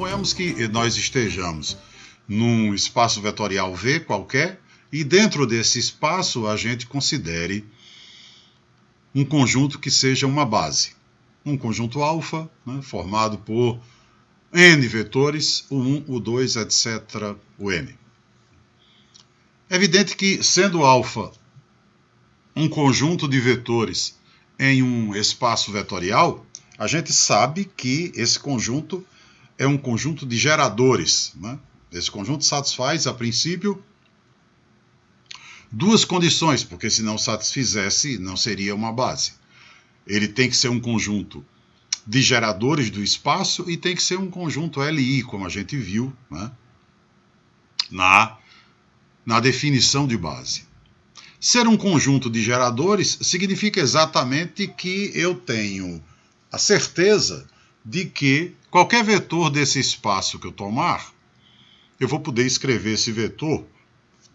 Suponhamos que nós estejamos num espaço vetorial V qualquer, e dentro desse espaço a gente considere um conjunto que seja uma base. Um conjunto alfa, né, formado por N vetores, o 1, o 2, etc., o N. É evidente que, sendo alfa um conjunto de vetores em um espaço vetorial, a gente sabe que esse conjunto é um conjunto de geradores, né? Esse conjunto satisfaz, a princípio, duas condições, porque se não satisfizesse, não seria uma base. Ele tem que ser um conjunto de geradores do espaço e tem que ser um conjunto LI, como a gente viu, né, na definição de base. Ser um conjunto de geradores significa exatamente que eu tenho a certeza de que qualquer vetor desse espaço que eu tomar, eu vou poder escrever esse vetor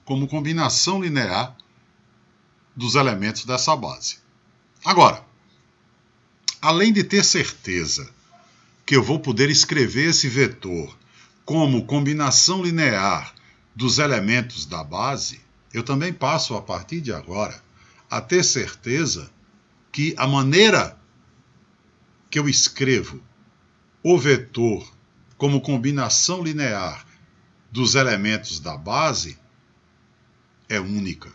como combinação linear dos elementos dessa base. Agora, além de ter certeza que eu vou poder escrever esse vetor como combinação linear dos elementos da base, eu também passo, a partir de agora, a ter certeza que a maneira que eu escrevo o vetor como combinação linear dos elementos da base é única.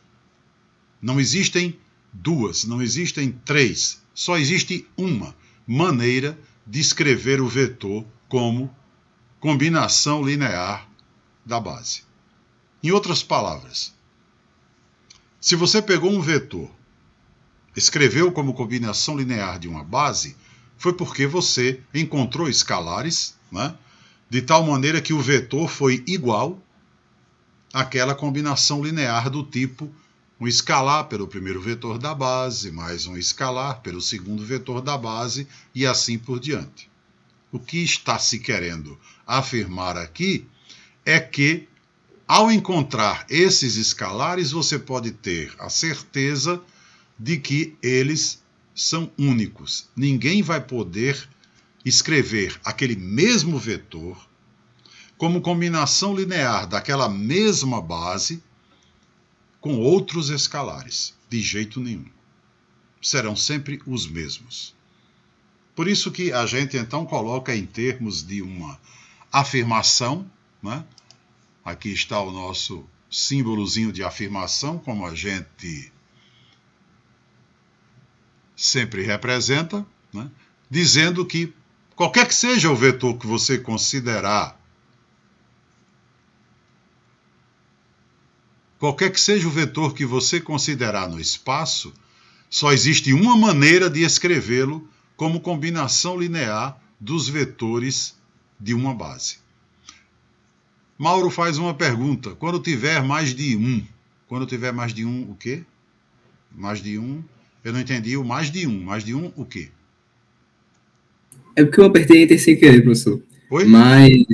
Não existem duas, não existem três, só existe uma maneira de escrever o vetor como combinação linear da base. Em outras palavras, se você pegou um vetor, escreveu como combinação linear de uma base, foi porque você encontrou escalares, né, de tal maneira que o vetor foi igual àquela combinação linear do tipo um escalar pelo primeiro vetor da base, mais um escalar pelo segundo vetor da base, e assim por diante. O que está se querendo afirmar aqui é que, ao encontrar esses escalares, você pode ter a certeza de que eles são únicos. Ninguém vai poder escrever aquele mesmo vetor como combinação linear daquela mesma base com outros escalares. De jeito nenhum. Serão sempre os mesmos. Por isso que a gente então coloca em termos de uma afirmação, né? Aqui está o nosso símbolozinho de afirmação, como a gente sempre representa, né, dizendo que qualquer que seja o vetor que você considerar, qualquer que seja o vetor que você considerar no espaço, só existe uma maneira de escrevê-lo como combinação linear dos vetores de uma base. Mauro faz uma pergunta. Quando tiver mais de um, o quê? Mais de um, eu não entendi o mais de um, o quê? É porque eu apertei Enter sem querer, professor. Oi? Mas,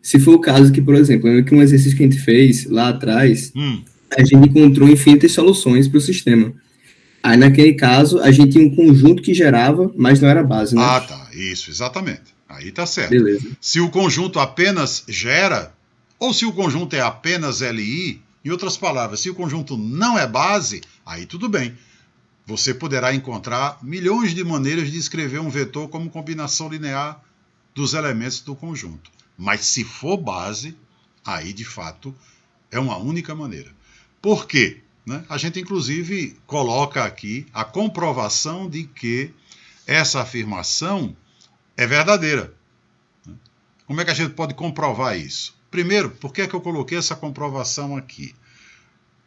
se for o caso que, por exemplo, lembra que um exercício que a gente fez lá atrás, a gente encontrou infinitas soluções para o sistema. Aí, naquele caso, a gente tinha um conjunto que gerava, mas não era base, né? Ah, tá. Isso, exatamente. Aí tá certo. Beleza. Se o conjunto apenas gera, ou se o conjunto é apenas LI, em outras palavras, se o conjunto não é base, aí tudo bem. Você poderá encontrar milhões de maneiras de escrever um vetor como combinação linear dos elementos do conjunto. Mas se for base, aí de fato é uma única maneira. Por quê? Né? A gente inclusive coloca aqui a comprovação de que essa afirmação é verdadeira. Como é que a gente pode comprovar isso? Primeiro, por que é que eu coloquei essa comprovação aqui?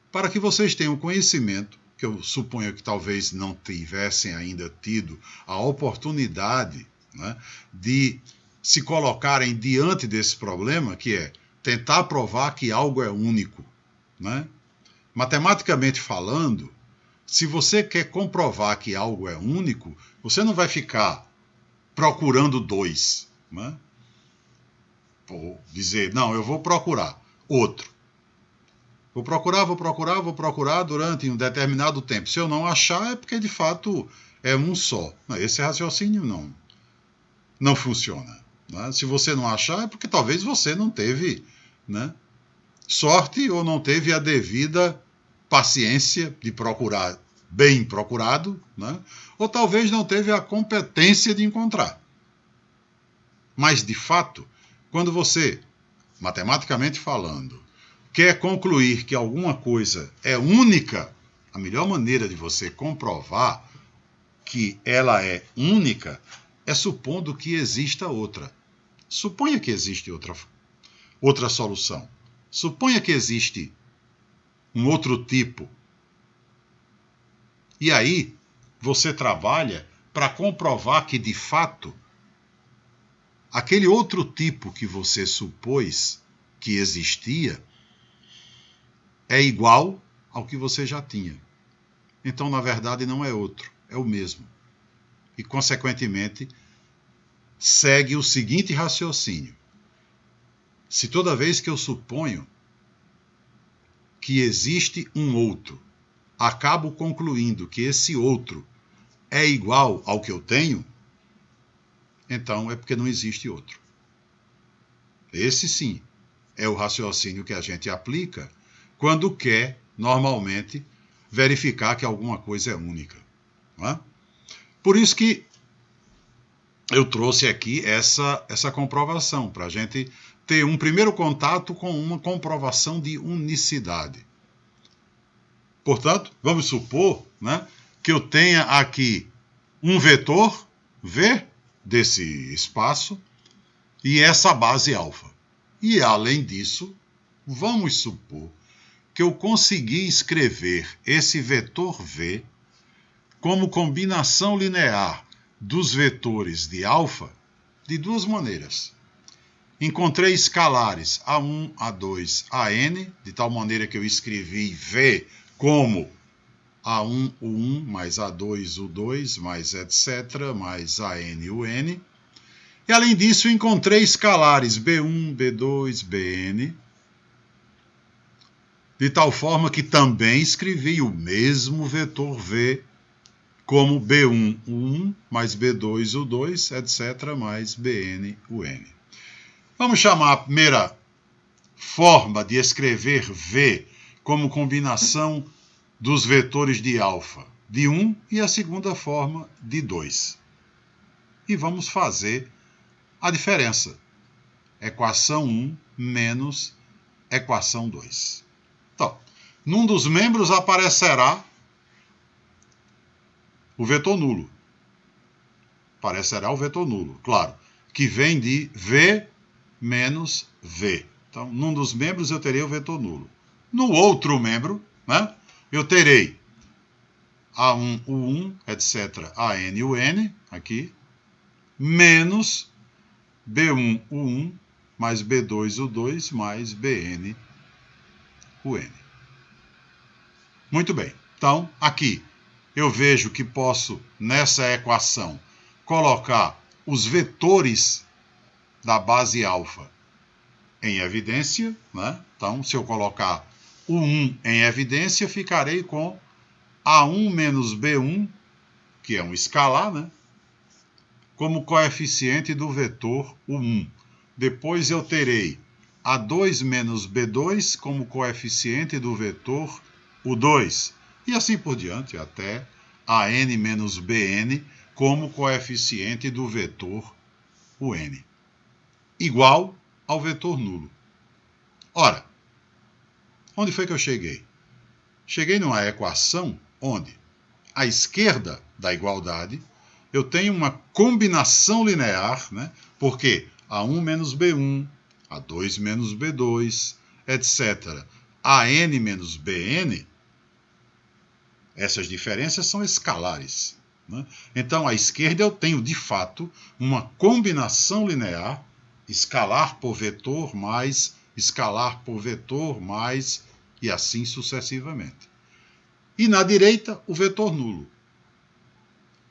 Para que vocês tenham conhecimento, que eu suponho que talvez não tivessem ainda tido a oportunidade, né, de se colocarem diante desse problema, que é tentar provar que algo é único. Né? Matematicamente falando, se você quer comprovar que algo é único, você não vai ficar procurando dois. Né? Vou dizer, não, eu vou procurar outro. Vou procurar durante um determinado tempo. Se eu não achar, é porque de fato é um só. Esse raciocínio não funciona. Né? Se você não achar, é porque talvez você não teve, né, sorte ou não teve a devida paciência de procurar bem procurado, né? Ou talvez não teve a competência de encontrar. Mas, de fato, quando você, matematicamente falando, quer concluir que alguma coisa é única, a melhor maneira de você comprovar que ela é única é supondo que exista outra. Suponha que existe outra solução. Suponha que existe um outro tipo. E aí, você trabalha para comprovar que, de fato, aquele outro tipo que você supôs que existia é igual ao que você já tinha. Então, na verdade, não é outro, é o mesmo. E, consequentemente, segue o seguinte raciocínio. Se toda vez que eu suponho que existe um outro, acabo concluindo que esse outro é igual ao que eu tenho, então é porque não existe outro. Esse sim é o raciocínio que a gente aplica quando quer, normalmente, verificar que alguma coisa é única. Não é? Por isso que eu trouxe aqui essa comprovação, para a gente ter um primeiro contato com uma comprovação de unicidade. Portanto, vamos supor, né, que eu tenha aqui um vetor V desse espaço e essa base alfa. E, além disso, vamos supor que eu consegui escrever esse vetor V como combinação linear dos vetores de alfa de duas maneiras. Encontrei escalares A1, A2, AN, de tal maneira que eu escrevi V como A1, U1, mais A2, U2, mais etc., mais AN, UN. E, além disso, encontrei escalares B1, B2, Bn, de tal forma que também escrevi o mesmo vetor V como B1, U1, mais B2, U2, etc., mais Bn, Un. Vamos chamar a primeira forma de escrever V como combinação dos vetores de alfa de 1 e a segunda forma de 2. E vamos fazer a diferença. Equação 1 menos equação 2. Então, num dos membros aparecerá o vetor nulo. Aparecerá o vetor nulo, claro, que vem de V menos V. Então, num dos membros eu terei o vetor nulo. No outro membro, né, eu terei A1, U1, etc., AN, UN, aqui, menos B1, U1, mais B2, U2, mais Bn, UN. Muito bem. Então, aqui, eu vejo que posso, nessa equação, colocar os vetores da base alfa em evidência, né? Então, se eu colocar o 1 em evidência, ficarei com A1 menos B1, que é um escalar, né, como coeficiente do vetor U1. Depois eu terei A2 menos B2 como coeficiente do vetor U2. E assim por diante, até AN menos BN como coeficiente do vetor UN. Igual ao vetor nulo. Ora, onde foi que eu cheguei? Cheguei numa equação onde, à esquerda da igualdade, eu tenho uma combinação linear, né? Porque A1 menos B1, A2 menos B2, etc., AN menos BN, essas diferenças são escalares. Né? Então, à esquerda eu tenho, de fato, uma combinação linear, escalar por vetor mais escalar por vetor mais, e assim sucessivamente. E na direita, o vetor nulo.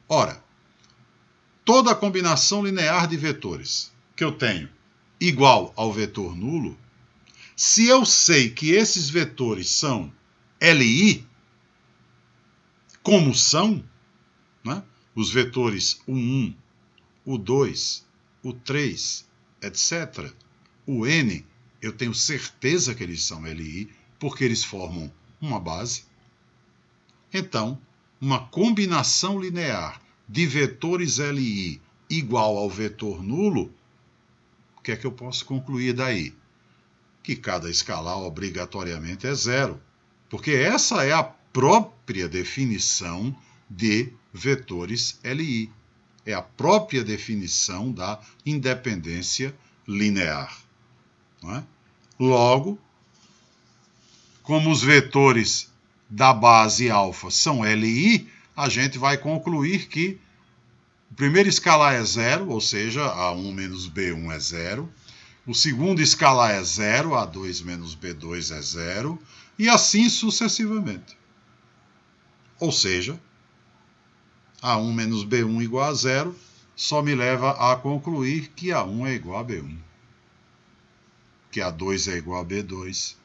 Ora, toda a combinação linear de vetores que eu tenho igual ao vetor nulo, se eu sei que esses vetores são LI, como são, né, os vetores U1, U2, U3, etc. O N, eu tenho certeza que eles são LI, porque eles formam uma base. Então, uma combinação linear de vetores LI igual ao vetor nulo, o que é que eu posso concluir daí? Que cada escalar obrigatoriamente é zero, porque essa é a própria definição de vetores LI. É a própria definição da independência linear. Não é? Logo, como os vetores da base alfa são LI, a gente vai concluir que o primeiro escalar é zero, ou seja, A1 menos B1 é zero. O segundo escalar é zero, A2 menos B2 é zero, e assim sucessivamente. Ou seja, A1 menos B1 igual a zero, só me leva a concluir que A1 é igual a B1, que A2 é igual a B2,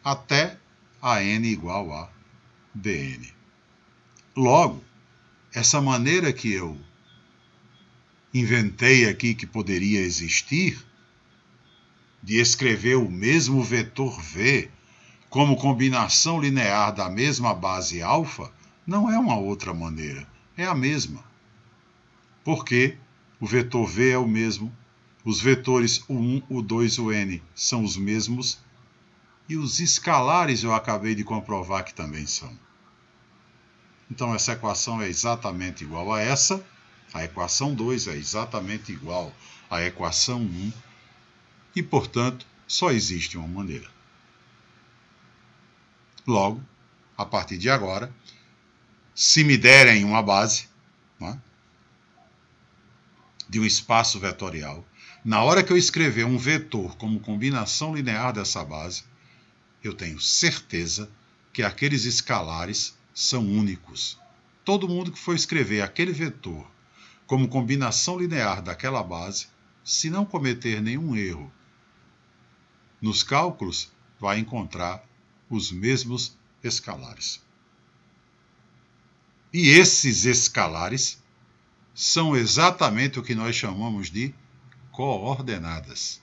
até AN igual a BN. Logo, essa maneira que eu inventei aqui que poderia existir, de escrever o mesmo vetor V como combinação linear da mesma base alfa, não é uma outra maneira, é a mesma. Porque o vetor V é o mesmo, os vetores U1, U2 e o N são os mesmos, e os escalares eu acabei de comprovar que também são. Então essa equação é exatamente igual a essa, a equação 2 é exatamente igual à equação 1, e, portanto, só existe uma maneira. Logo, a partir de agora, se me derem uma base, né, de um espaço vetorial, na hora que eu escrever um vetor como combinação linear dessa base, eu tenho certeza que aqueles escalares são únicos. Todo mundo que for escrever aquele vetor como combinação linear daquela base, se não cometer nenhum erro nos cálculos, vai encontrar os mesmos escalares. E esses escalares são exatamente o que nós chamamos de coordenadas.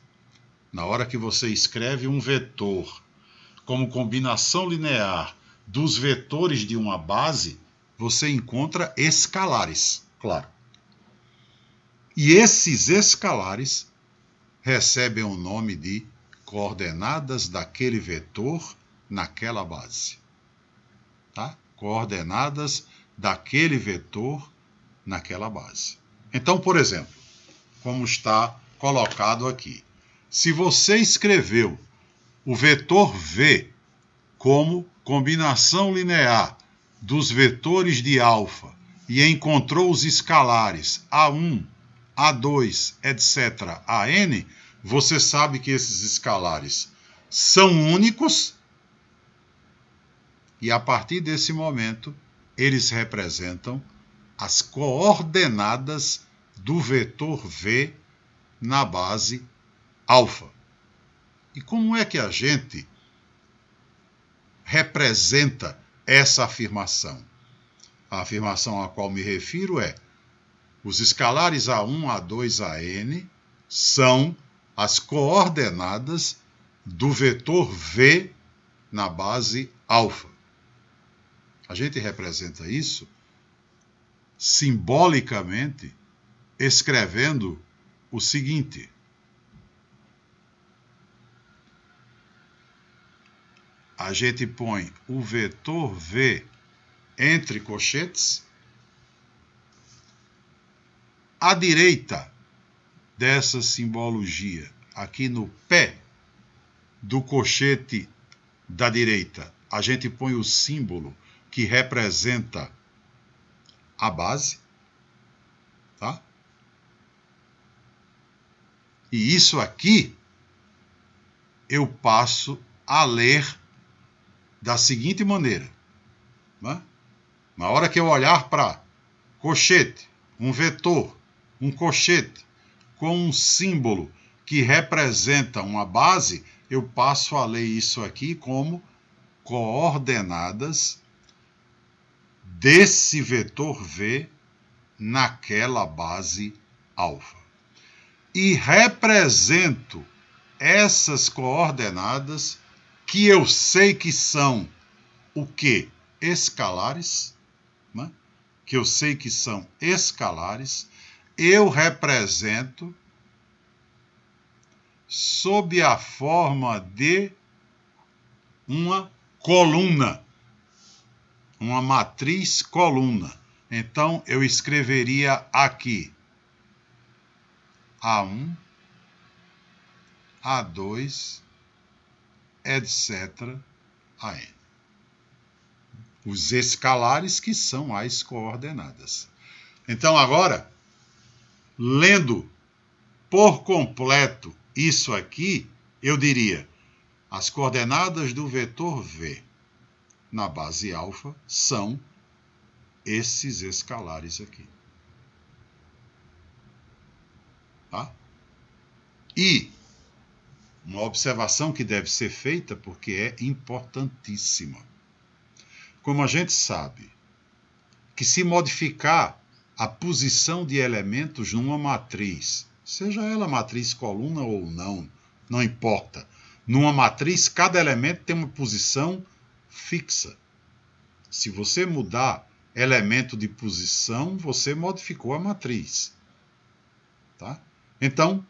Na hora que você escreve um vetor como combinação linear dos vetores de uma base, você encontra escalares, claro. E esses escalares recebem o nome de coordenadas daquele vetor naquela base. Tá? Coordenadas daquele vetor naquela base. Então, por exemplo, como está colocado aqui, se você escreveu o vetor V como combinação linear dos vetores de alfa e encontrou os escalares A1, A2, etc., AN, você sabe que esses escalares são únicos e, a partir desse momento, eles representam as coordenadas do vetor V na base alfa. E como é que a gente representa essa afirmação? A afirmação a qual me refiro é: os escalares A1, A2, AN são as coordenadas do vetor V na base alfa. A gente representa isso simbolicamente escrevendo o seguinte: a gente põe o vetor V entre colchetes. À direita dessa simbologia, aqui no pé do colchete da direita, a gente põe o símbolo que representa a base, tá? E isso aqui eu passo a ler da seguinte maneira, né? Na hora que eu olhar para colchete, um vetor, um colchete com um símbolo que representa uma base, eu passo a ler isso aqui como coordenadas desse vetor V naquela base alfa. e represento essas coordenadas que eu sei que são o quê? Escalares, né? Que eu sei que são escalares, eu represento sob a forma de uma coluna, uma matriz coluna. Então, eu escreveria aqui A1, A2, etc. a n. Os escalares que são as coordenadas. Então, agora, lendo por completo isso aqui, eu diria: as coordenadas do vetor V na base alfa são esses escalares aqui. Tá? E uma observação que deve ser feita, porque é importantíssima. Como a gente sabe que se modificar a posição de elementos numa matriz, seja ela matriz coluna ou não, não importa. Numa matriz, cada elemento tem uma posição fixa. Se você mudar elemento de posição, você modificou a matriz. Tá? Então,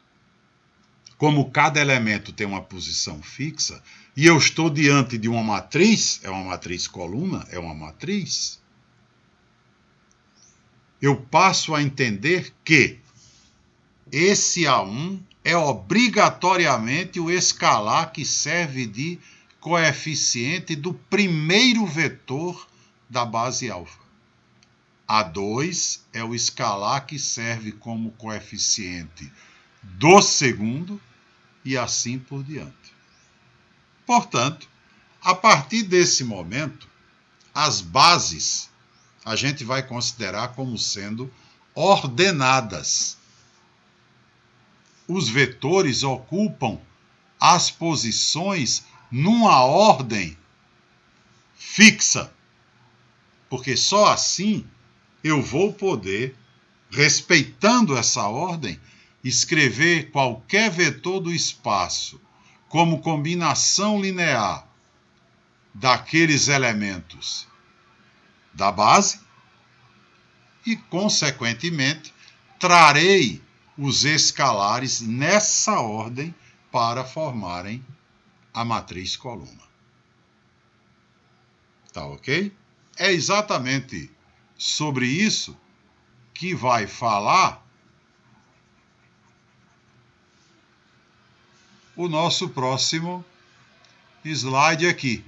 como cada elemento tem uma posição fixa, e eu estou diante de uma matriz, é uma matriz coluna, é uma matriz, eu passo a entender que esse A1 é obrigatoriamente o escalar que serve de coeficiente do primeiro vetor da base alfa. A2 é o escalar que serve como coeficiente do segundo e assim por diante. Portanto, a partir desse momento, as bases a gente vai considerar como sendo ordenadas. Os vetores ocupam as posições numa ordem fixa, porque só assim eu vou poder, respeitando essa ordem, escrever qualquer vetor do espaço como combinação linear daqueles elementos da base e, consequentemente, trarei os escalares nessa ordem para formarem a matriz coluna. Tá ok? É exatamente sobre isso que vai falar o nosso próximo slide aqui.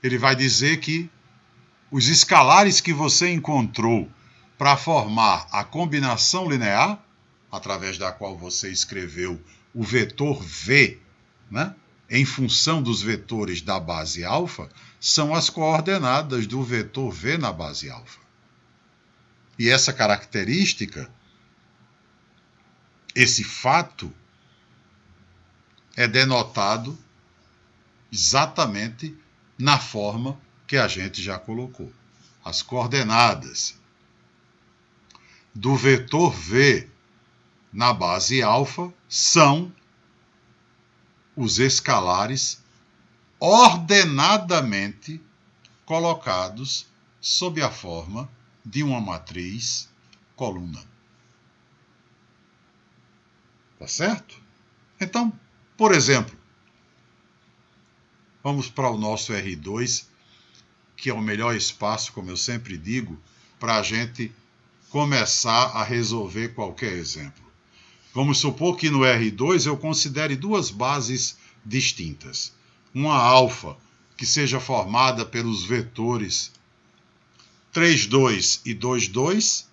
Ele vai dizer que os escalares que você encontrou para formar a combinação linear, através da qual você escreveu o vetor V, né, em função dos vetores da base alfa, são as coordenadas do vetor V na base alfa. E essa característica, esse fato, é denotado exatamente na forma que a gente já colocou. As coordenadas do vetor V na base alfa são os escalares ordenadamente colocados sob a forma de uma matriz coluna. Tá certo? Então, por exemplo, vamos para o nosso R2, que é o melhor espaço, como eu sempre digo, para a gente começar a resolver qualquer exemplo. Vamos supor que no R2 eu considere duas bases distintas. Uma alfa, que seja formada pelos vetores 3, 2 e 2, 2,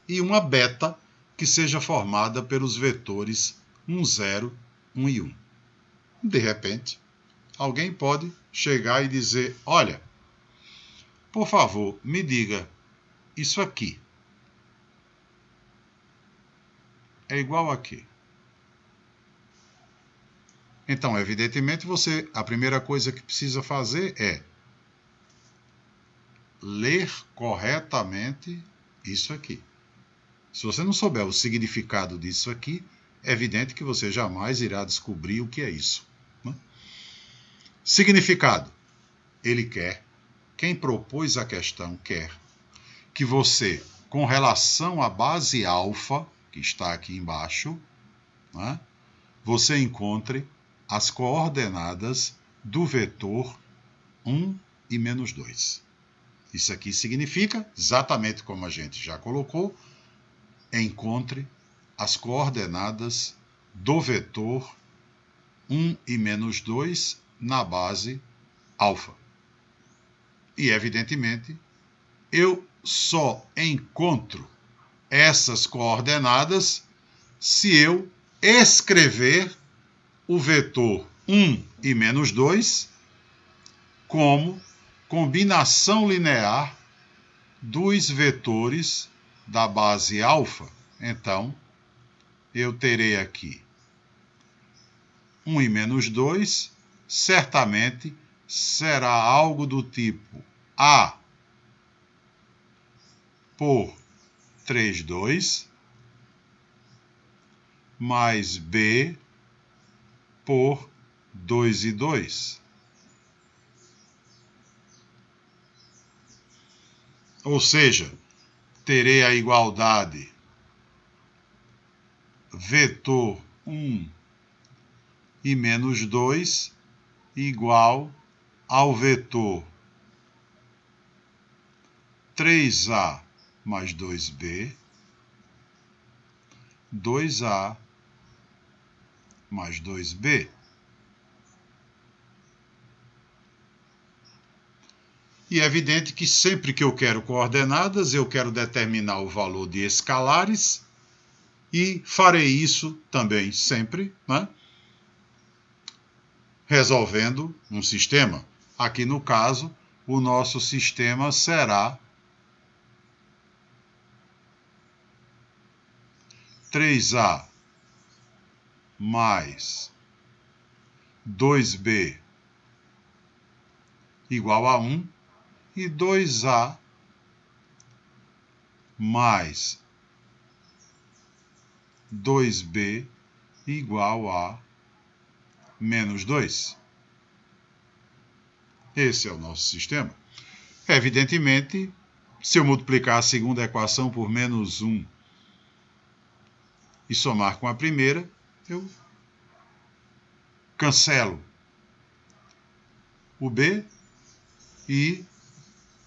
e uma beta, que seja formada pelos vetores 1, 0, 1 e 1. De repente, alguém pode chegar e dizer: olha, por favor, me diga, isso aqui é igual a quê? Então, evidentemente, a primeira coisa que precisa fazer é ler corretamente isso aqui. Se você não souber o significado disso aqui, é evidente que você jamais irá descobrir o que é isso, né? Significado. Ele quer, quem propôs a questão quer, que você, com relação à base alfa, que está aqui embaixo, né, você encontre as coordenadas do vetor 1 e menos 2. Isso aqui significa, exatamente como a gente já colocou, encontre as coordenadas do vetor 1 e menos 2 na base alfa. E, evidentemente, eu só encontro essas coordenadas se eu escrever o vetor 1 e menos 2 como combinação linear dos vetores da base alfa. Então, eu terei aqui 1 e menos 2, certamente será algo do tipo A por 3, 2, mais B por 2 e 2. Ou seja, terei a igualdade vetor 1 e menos 2 igual ao vetor 3A mais 2B, 2A mais 2B. E é evidente que sempre que eu quero coordenadas, eu quero determinar o valor de escalares e farei isso também sempre, né, resolvendo um sistema. Aqui no caso, o nosso sistema será 3A mais 2B igual a 1 e 2A mais 2B igual a menos 2. Esse é o nosso sistema. Evidentemente, se eu multiplicar a segunda equação por menos 1 e somar com a primeira, eu cancelo o B e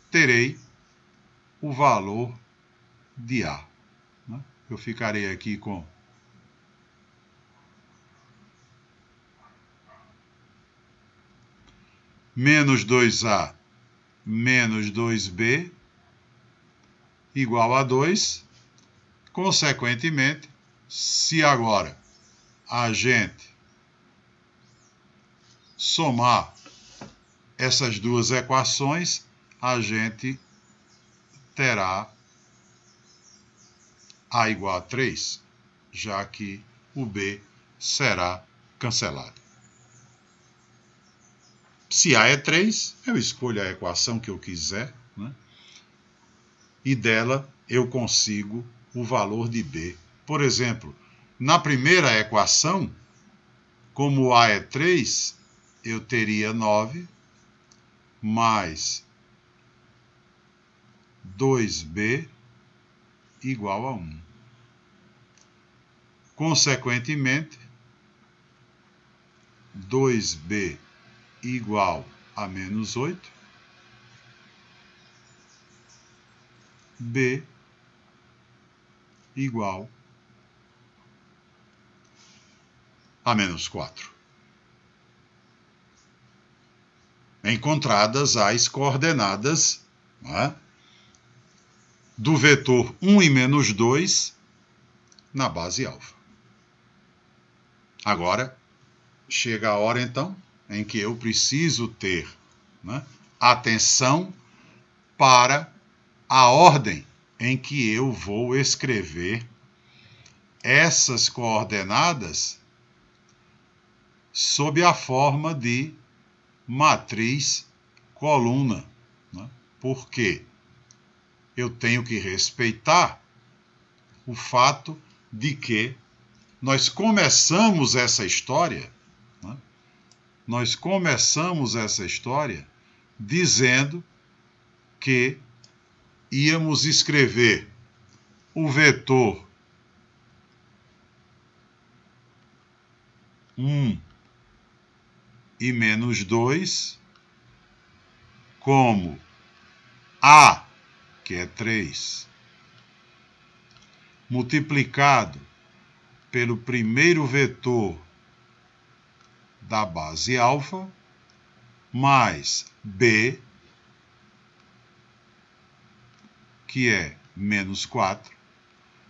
terei o valor de A. Eu ficarei aqui com menos 2A menos 2B igual a 2. Consequentemente, se agora a gente somar essas duas equações, a gente terá A igual a 3, já que o B será cancelado. Se A é 3, eu escolho a equação que eu quiser, né? E dela eu consigo o valor de B. Por exemplo, na primeira equação, como A é 3, eu teria 9 mais 2B igual a 1. Consequentemente, 2B igual a menos 8, B igual a menos 4. Encontradas as coordenadas, né, do vetor 1 e menos 2 na base alfa. Agora, chega a hora, então, em que eu preciso ter, né, atenção para a ordem em que eu vou escrever essas coordenadas sob a forma de matriz coluna, né? Porque eu tenho que respeitar o fato de que nós começamos essa história, né? Nós começamos essa história dizendo que íamos escrever o vetor 1 e menos 2 como A, que é 3, multiplicado pelo primeiro vetor da base alfa, mais B, que é menos 4,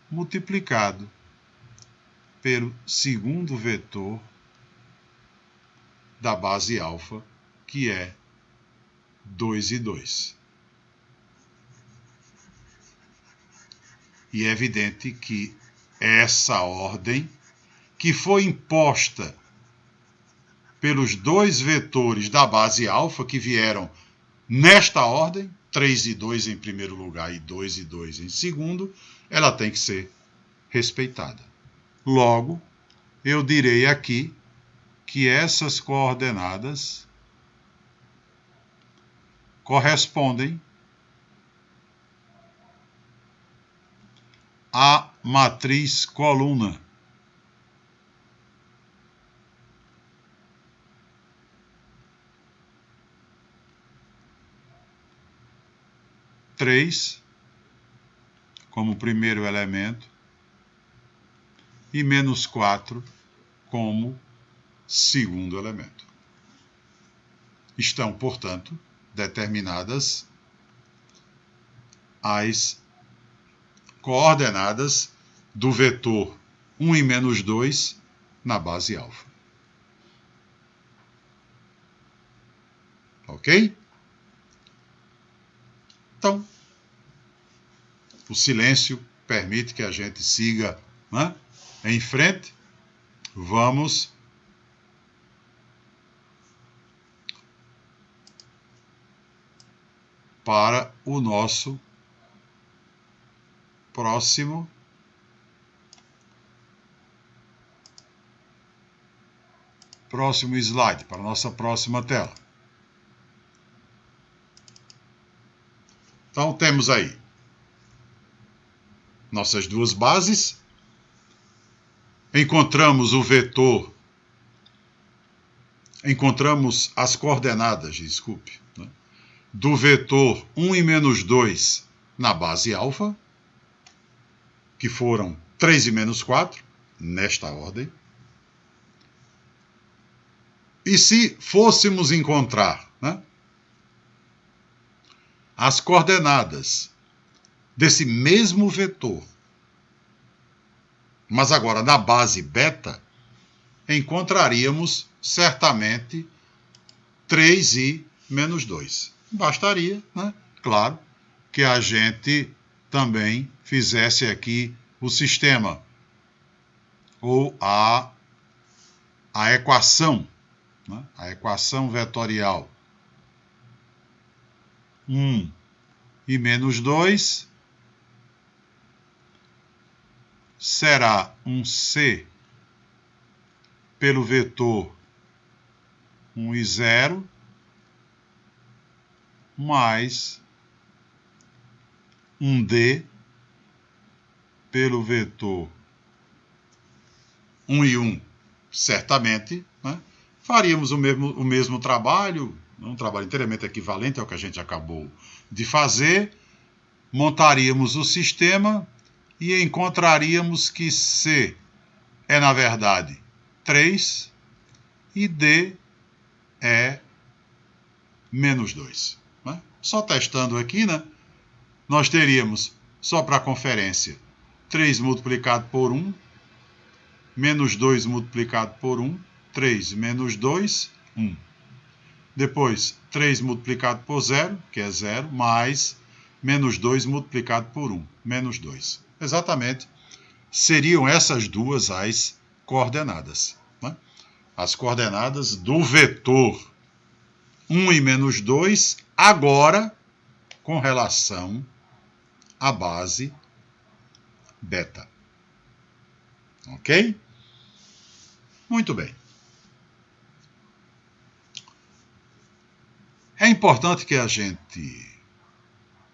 multiplicado pelo segundo vetor da base alfa, que é 2 e 2. E é evidente que essa ordem, que foi imposta pelos dois vetores da base alfa, que vieram nesta ordem, 3 e 2 em primeiro lugar e 2 e 2 em segundo, ela tem que ser respeitada. Logo, eu direi aqui que essas coordenadas correspondem à matriz coluna. Três como primeiro elemento e menos 4 como segundo elemento. Estão, portanto, determinadas as coordenadas do vetor 1 e menos 2 na base alfa. Ok? Então, o silêncio permite que a gente siga, né, em frente. Vamos para o nosso próximo slide, para a nossa próxima tela. Então, temos aí nossas duas bases. Encontramos o vetor, encontramos as coordenadas, desculpe, né, do vetor 1 e menos 2 na base alfa, que foram 3 e menos 4, nesta ordem. E se fôssemos encontrar, né, as coordenadas desse mesmo vetor, mas agora na base beta, encontraríamos certamente 3 e menos 2. Bastaria, né, claro, que a gente também fizesse aqui o sistema, ou a equação, né, a equação vetorial 1 e menos 2 será um C pelo vetor 1 e 0 mais um D pelo vetor 1 e 1, certamente, né, faríamos o mesmo trabalho, um trabalho inteiramente equivalente ao que a gente acabou de fazer, montaríamos o sistema e encontraríamos que C é, na verdade, 3 e D é menos 2. Né? Só testando aqui, né, nós teríamos, só para conferência, 3 multiplicado por 1, menos 2 multiplicado por 1, 3 menos 2, 1. Depois, 3 multiplicado por 0, que é 0, mais menos 2 multiplicado por 1, menos 2. Exatamente, seriam essas duas as coordenadas. Né? As coordenadas do vetor 1 e menos 2, agora com relação à base beta. Ok? Muito bem. É importante que a gente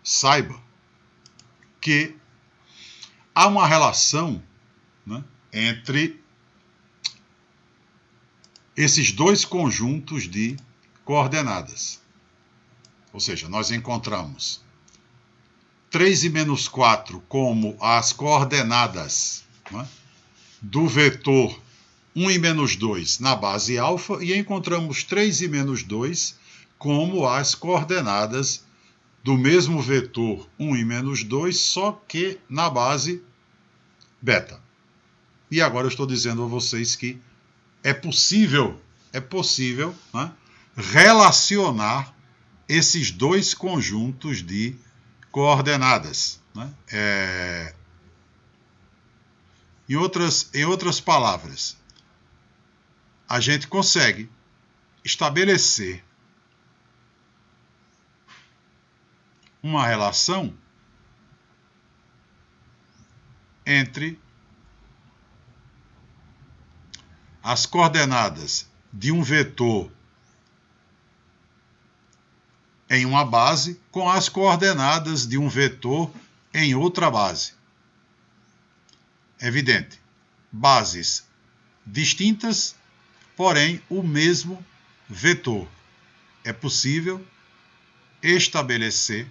saiba que há uma relação, né, entre esses dois conjuntos de coordenadas. Ou seja, nós encontramos 3 e menos 4 como as coordenadas, né, do vetor 1 e menos 2 na base alfa, e encontramos 3 e menos 2 como as coordenadas do mesmo vetor 1 e menos 2, só que na base beta. E agora eu estou dizendo a vocês que é possível, né, relacionar esses dois conjuntos de coordenadas. Né? Em outras palavras, a gente consegue estabelecer uma relação entre as coordenadas de um vetor em uma base com as coordenadas de um vetor em outra base. Evidente, bases distintas, porém o mesmo vetor. É possível estabelecer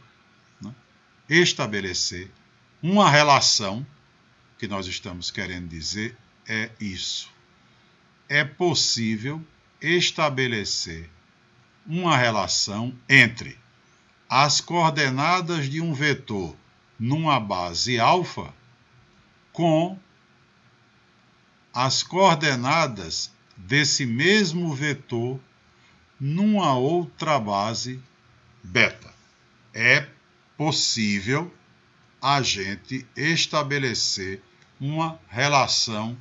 uma relação, que nós estamos querendo dizer é isso. É possível estabelecer uma relação entre as coordenadas de um vetor numa base alfa com as coordenadas desse mesmo vetor numa outra base beta. É possível a gente estabelecer uma relação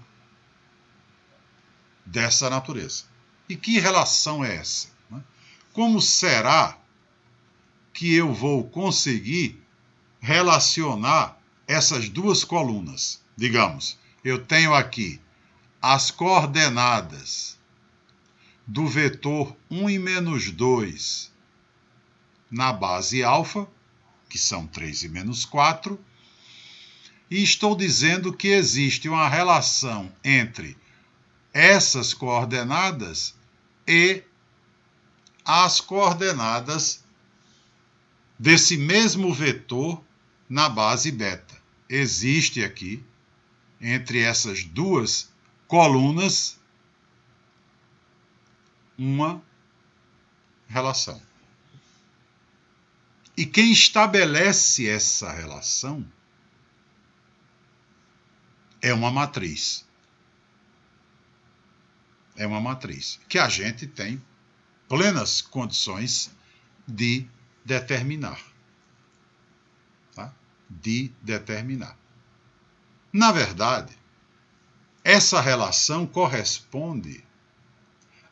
dessa natureza. E que relação é essa? Como será que eu vou conseguir relacionar essas duas colunas? Digamos, eu tenho aqui as coordenadas do vetor 1 e menos 2 na base alfa, que são 3 e menos 4, e estou dizendo que existe uma relação entre essas coordenadas e as coordenadas desse mesmo vetor na base beta. Existe aqui, entre essas duas colunas, uma relação. E quem estabelece essa relação é uma matriz. É uma matriz que a gente tem plenas condições de determinar. Tá? De determinar. Na verdade, essa relação corresponde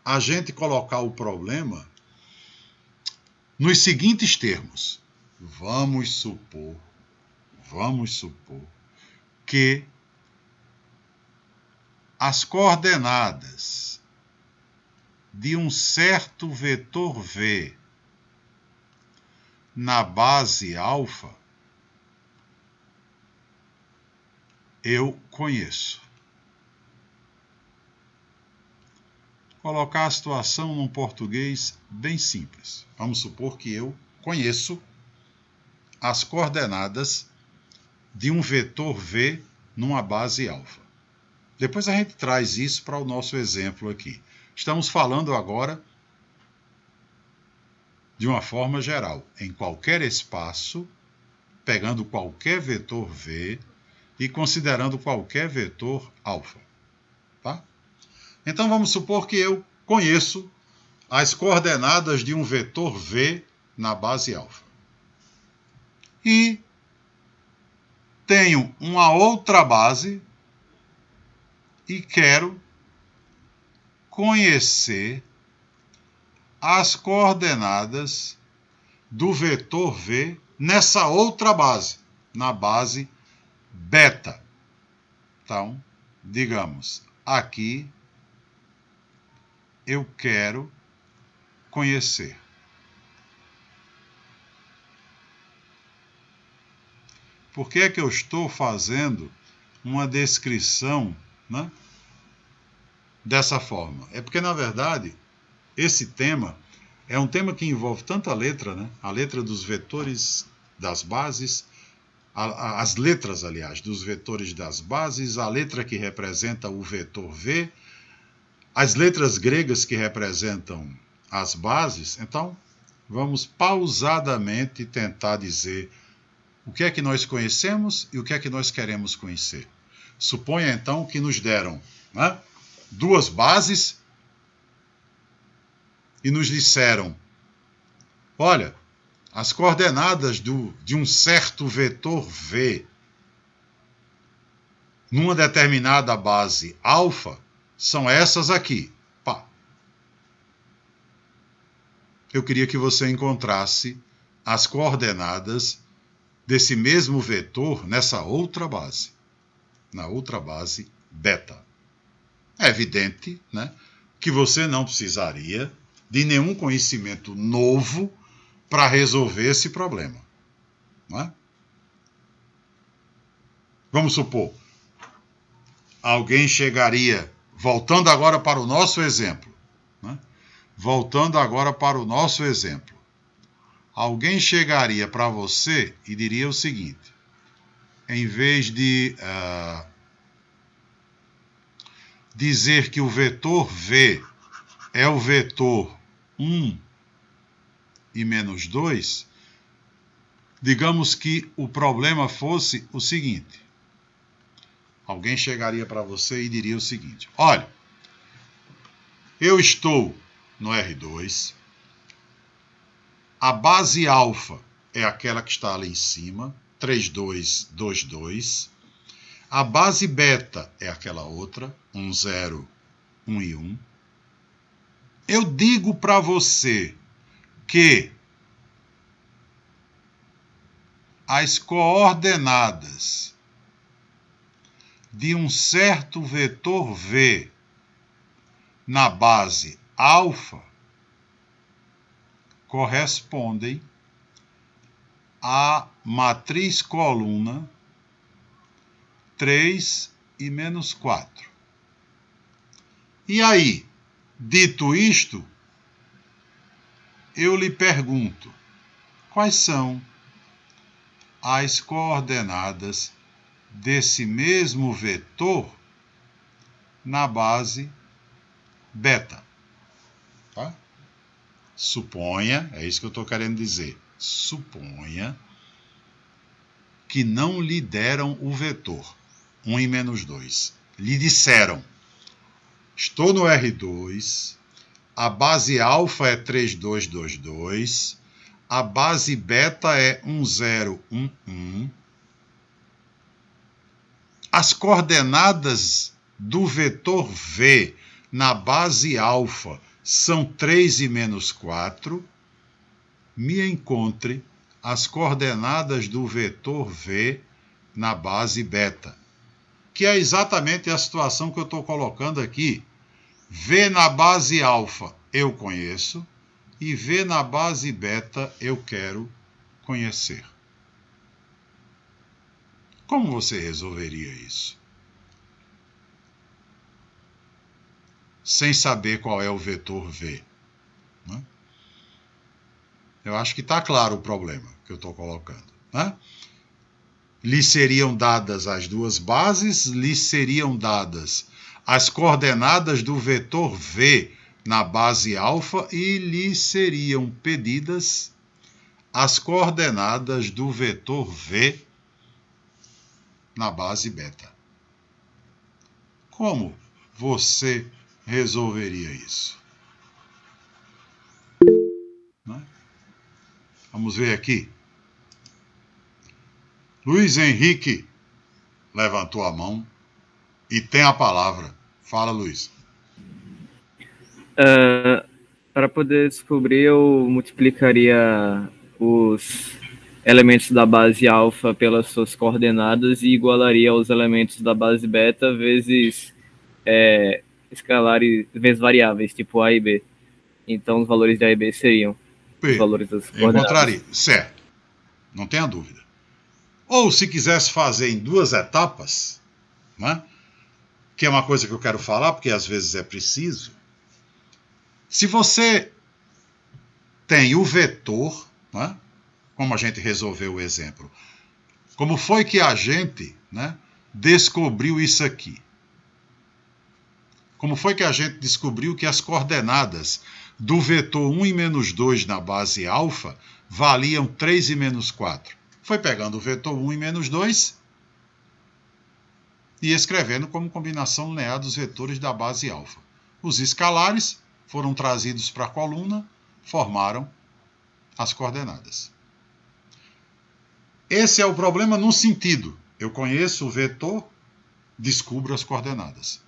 a gente colocar o problema nos seguintes termos. Vamos supor que as coordenadas de um certo vetor V na base alfa eu conheço. Colocar a situação num português bem simples. Vamos supor que eu conheço as coordenadas de um vetor V numa base alfa. Depois a gente traz isso para o nosso exemplo aqui. Estamos falando agora de uma forma geral, em qualquer espaço, pegando qualquer vetor V e considerando qualquer vetor alfa. Tá? Então vamos supor que eu conheço as coordenadas de um vetor V na base alfa. E tenho uma outra base e quero conhecer as coordenadas do vetor V nessa outra base, na base beta. Então, digamos, aqui eu quero conhecer. Por que é que eu estou fazendo uma descrição, né, dessa forma? É porque, na verdade, esse tema é um tema que envolve tanta letra, né? A letra dos vetores das bases, as letras, aliás, dos vetores das bases, a letra que representa o vetor V, as letras gregas que representam as bases. Então, vamos pausadamente tentar dizer o que é que nós conhecemos e o que é que nós queremos conhecer. Suponha, então, que nos deram, né, duas bases e nos disseram: olha, as coordenadas de um certo vetor V numa determinada base alfa são essas aqui. Pá. Eu queria que você encontrasse as coordenadas desse mesmo vetor nessa outra base, na outra base beta. É evidente, né, que você não precisaria de nenhum conhecimento novo para resolver esse problema. Não é? Vamos supor, alguém chegaria, voltando agora para o nosso exemplo, né? Voltando agora para o nosso exemplo, alguém chegaria para você e diria o seguinte: em vez de dizer que o vetor V é o vetor 1 e menos 2, digamos que o problema fosse o seguinte. Alguém chegaria para você e diria o seguinte: olha, eu estou no R2, a base alfa é aquela que está ali em cima, 3222, a base beta é aquela outra, 10, 1 e 1. Eu digo para você que as coordenadas de um certo vetor V na base alfa correspondem à matriz coluna 3 e menos 4. E aí, dito isto, eu lhe pergunto: quais são as coordenadas desse mesmo vetor na base beta? Tá? Suponha, é isso que eu estou querendo dizer, suponha que não lhe deram o vetor 1 e menos 2. Lhe disseram: estou no R2, a base alfa é 3222, a base beta é 1011. As coordenadas do vetor V na base alfa são 3 e menos 4. Me encontre as coordenadas do vetor V na base beta, que é exatamente a situação que eu estou colocando aqui. V na base alfa eu conheço e V na base beta eu quero conhecer. Como você resolveria isso? Sem saber qual é o vetor V. Né? Eu acho que está claro o problema que eu estou colocando. Né? Lhe seriam dadas as duas bases, lhe seriam dadas as coordenadas do vetor V na base alfa e lhe seriam pedidas as coordenadas do vetor V na base beta. Como você resolveria isso? Né? Vamos ver aqui. Luiz Henrique levantou a mão e tem a palavra. Fala, Luiz. Para poder descobrir, eu multiplicaria os elementos da base alfa pelas suas coordenadas e igualaria aos elementos da base beta vezes escalares, vezes variáveis, tipo A e B. Então, os valores de A e B seriam os valores das coordenadas. Encontraria, certo. Não tenha dúvida. Ou se quisesse fazer em 2 etapas, né, que é uma coisa que eu quero falar, porque às vezes é preciso. Se você tem o vetor, né, como a gente resolveu o exemplo, como foi que a gente, né, descobriu isso aqui? Como foi que a gente descobriu que as coordenadas do vetor 1 e menos 2 na base alfa valiam 3 e menos 4? Foi pegando o vetor 1 e menos 2 e escrevendo como combinação linear dos vetores da base alfa. Os escalares foram trazidos para a coluna, formaram as coordenadas. Esse é o problema num sentido. Eu conheço o vetor, descubro as coordenadas.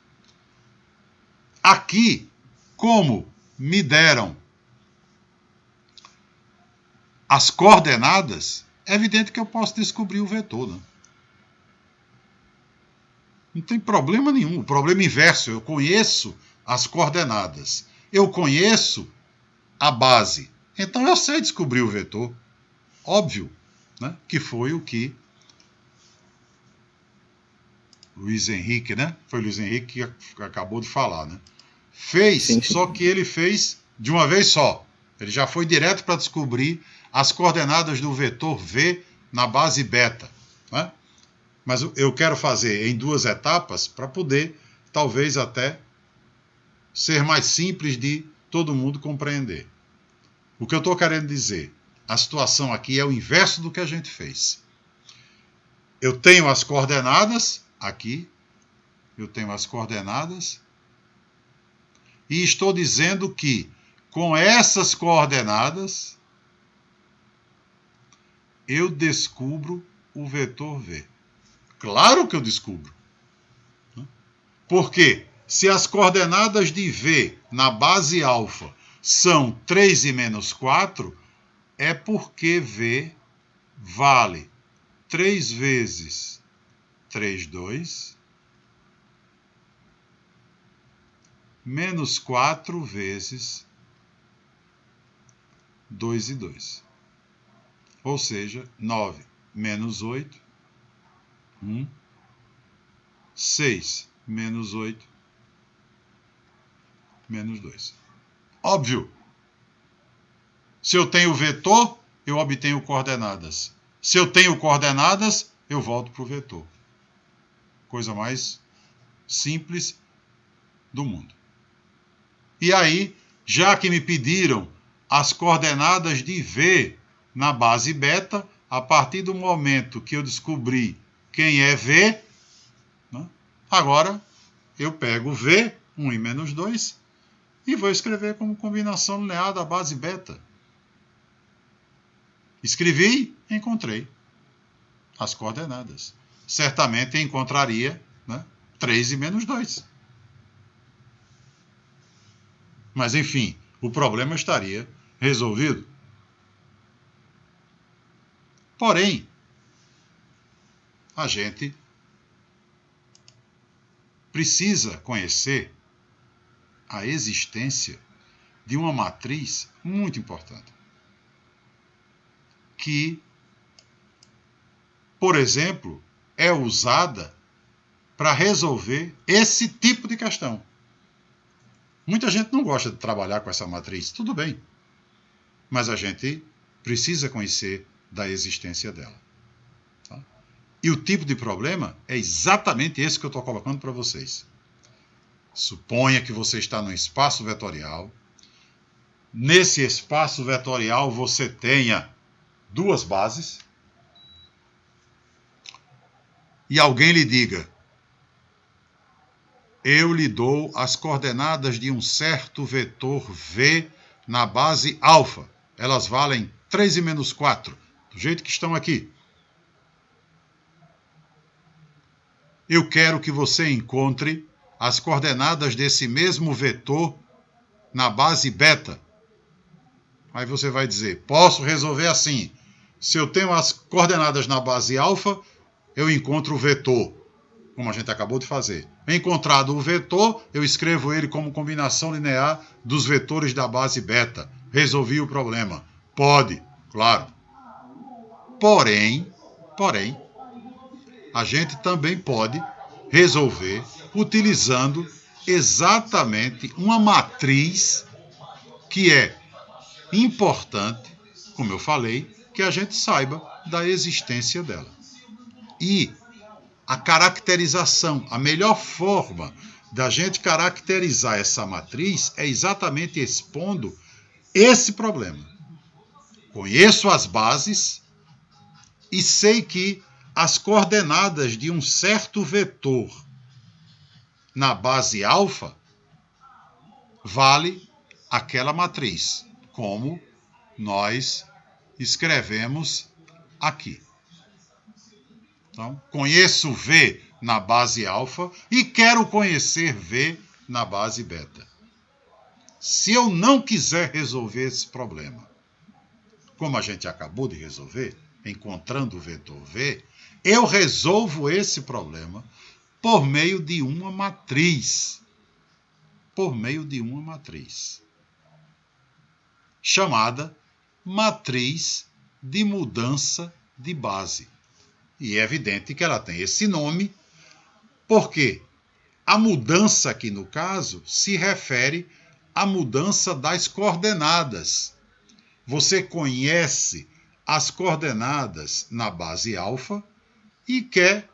Aqui, como me deram as coordenadas, é evidente que eu posso descobrir o vetor, né? Não tem problema nenhum. O problema inverso, eu conheço as coordenadas. Eu conheço a base. Então eu sei descobrir o vetor. Óbvio, né? Que foi o que Luiz Henrique, né? Foi Luiz Henrique que acabou de falar, né? Fez, sim. Só que ele fez de uma vez só. Ele já foi direto para descobrir as coordenadas do vetor V na base beta, né? Mas eu quero fazer em 2 etapas para poder, talvez até, ser mais simples de todo mundo compreender. O que eu estou querendo dizer, a situação aqui é o inverso do que a gente fez. Eu tenho as coordenadas, aqui, eu tenho as coordenadas, e estou dizendo que, com essas coordenadas, eu descubro o vetor V. Claro que eu descubro. Porque se as coordenadas de V na base alfa são 3 e menos 4, é porque V vale 3 vezes 3, 2, menos 4 vezes 2 e 2. Ou seja, 9 menos 8, 1, 6 menos 8, menos 2. Óbvio. Se eu tenho vetor, eu obtenho coordenadas. Se eu tenho coordenadas, eu volto para o vetor. Coisa mais simples do mundo. E aí, já que me pediram as coordenadas de V na base beta, a partir do momento que eu descobri quem é V, né, agora eu pego V, 1 e menos 2, e vou escrever como combinação linear da base beta. Escrevi, encontrei as coordenadas. Certamente encontraria, né, 3 e menos 2. Mas, enfim, o problema estaria resolvido. Porém, a gente precisa conhecer a existência de uma matriz muito importante, que, por exemplo, é usada para resolver esse tipo de questão. Muita gente não gosta de trabalhar com essa matriz, tudo bem, mas a gente precisa conhecer da existência dela. Tá? E o tipo de problema é exatamente esse que eu estou colocando para vocês. Suponha que você está num espaço vetorial. Nesse espaço vetorial você tenha 2 bases e alguém lhe diga: eu lhe dou as coordenadas de um certo vetor V na base alfa. Elas valem 3 e menos 4, do jeito que estão aqui. Eu quero que você encontre as coordenadas desse mesmo vetor na base beta. Aí você vai dizer: posso resolver assim. Se eu tenho as coordenadas na base alfa, eu encontro o vetor, como a gente acabou de fazer. Encontrado o vetor, eu escrevo ele como combinação linear dos vetores da base beta. Resolvi o problema. Pode, claro. Porém, a gente também pode resolver utilizando exatamente uma matriz que é importante, como eu falei, que a gente saiba da existência dela. E a caracterização, a melhor forma da gente caracterizar essa matriz é exatamente expondo esse problema. Conheço as bases e sei que as coordenadas de um certo vetor na base alfa vale aquela matriz, como nós escrevemos aqui. Então, conheço V na base alfa e quero conhecer V na base beta. Se eu não quiser resolver esse problema, como a gente acabou de resolver, encontrando o vetor V, eu resolvo esse problema por meio de uma matriz. Por meio de uma matriz. Chamada matriz de mudança de base. E é evidente que ela tem esse nome, porque a mudança aqui no caso se refere à mudança das coordenadas. Você conhece as coordenadas na base alfa e quer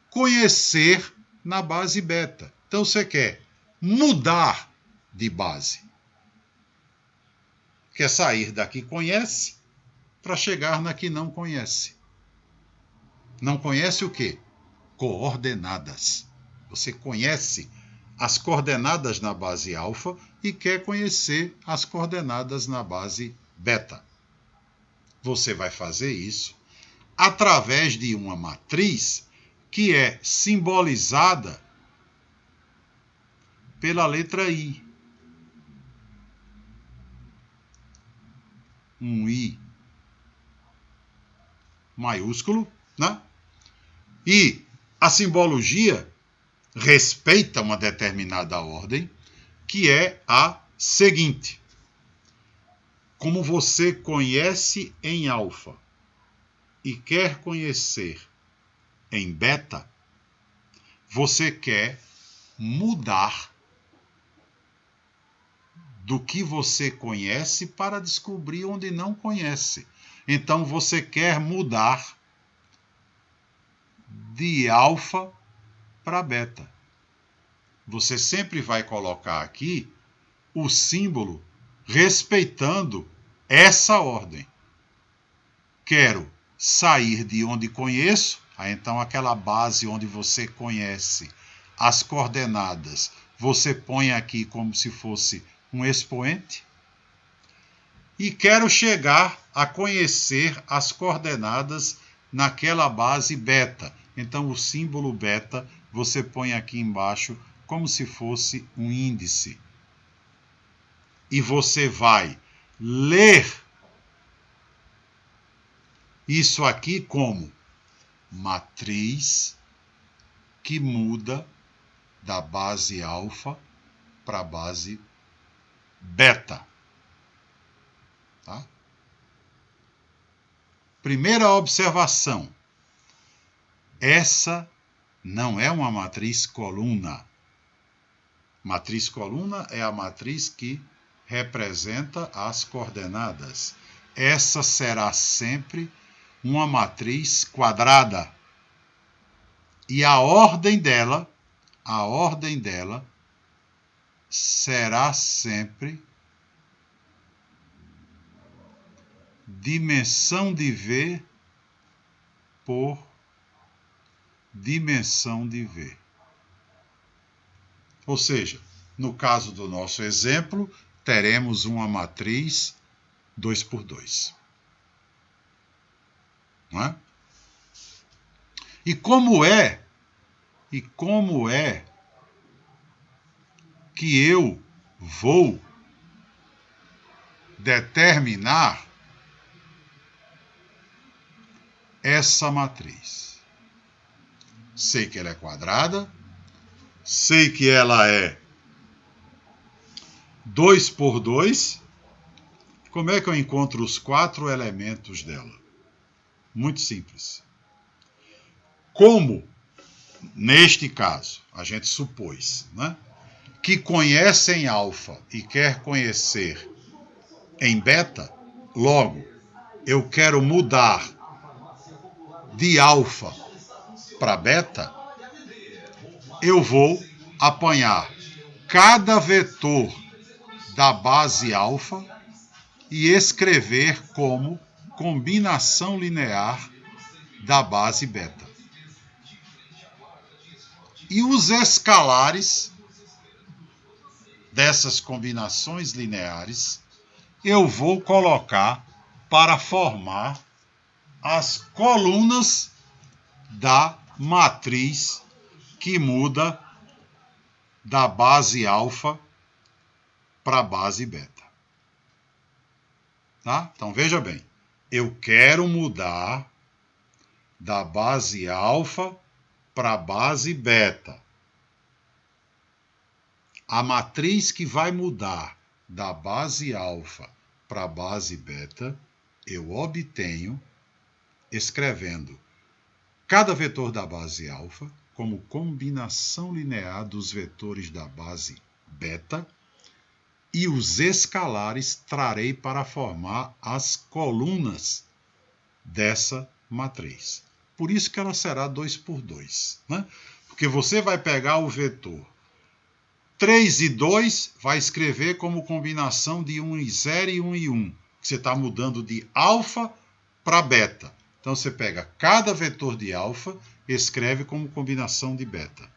conhecer na base beta. Então você quer mudar de base. Quer sair da que conhece para chegar na que não conhece. Não conhece o quê? Coordenadas. Você conhece as coordenadas na base alfa e quer conhecer as coordenadas na base beta. Você vai fazer isso através de uma matriz que é simbolizada pela letra I. Um I maiúsculo, né? E a simbologia respeita uma determinada ordem, que é a seguinte. Como você conhece em alfa e quer conhecer em beta, você quer mudar do que você conhece para descobrir onde não conhece. Então você quer mudar de alfa para beta. Você sempre vai colocar aqui o símbolo respeitando essa ordem. Quero sair de onde conheço, então aquela base onde você conhece as coordenadas, você põe aqui como se fosse um expoente. E quero chegar a conhecer as coordenadas naquela base beta. Então o símbolo beta você põe aqui embaixo como se fosse um índice. E você vai ler isso aqui como matriz que muda da base alfa para a base beta. Tá? Primeira observação. Essa não é uma matriz coluna. Matriz coluna é a matriz que representa as coordenadas. Essa será sempre uma matriz quadrada. E a ordem dela será sempre dimensão de V por dimensão de V. Ou seja, no caso do nosso exemplo, teremos uma matriz 2 por 2. Não é? E como é que eu vou determinar essa matriz. Sei que ela é quadrada, sei que ela é 2 por 2. Como é que eu encontro os 4 elementos dela? Muito simples. Como, neste caso, a gente supôs, né, que conhece em alfa e quer conhecer em beta, logo, eu quero mudar de alfa para beta, eu vou apanhar cada vetor da base alfa e escrever como combinação linear da base beta. E os escalares dessas combinações lineares eu vou colocar para formar as colunas da matriz que muda da base alfa para a base beta. Tá? Então veja bem, eu quero mudar da base alfa para a base beta. A matriz que vai mudar da base alfa para a base beta, eu obtenho escrevendo cada vetor da base alfa como combinação linear dos vetores da base beta e os escalares trarei para formar as colunas dessa matriz. Por isso que ela será 2 por 2, né? Porque você vai pegar o vetor 3 e 2, vai escrever como combinação de 1 e 0 e 1 e 1. Você está mudando de alfa para beta. Então você pega cada vetor de alfa e escreve como combinação de beta.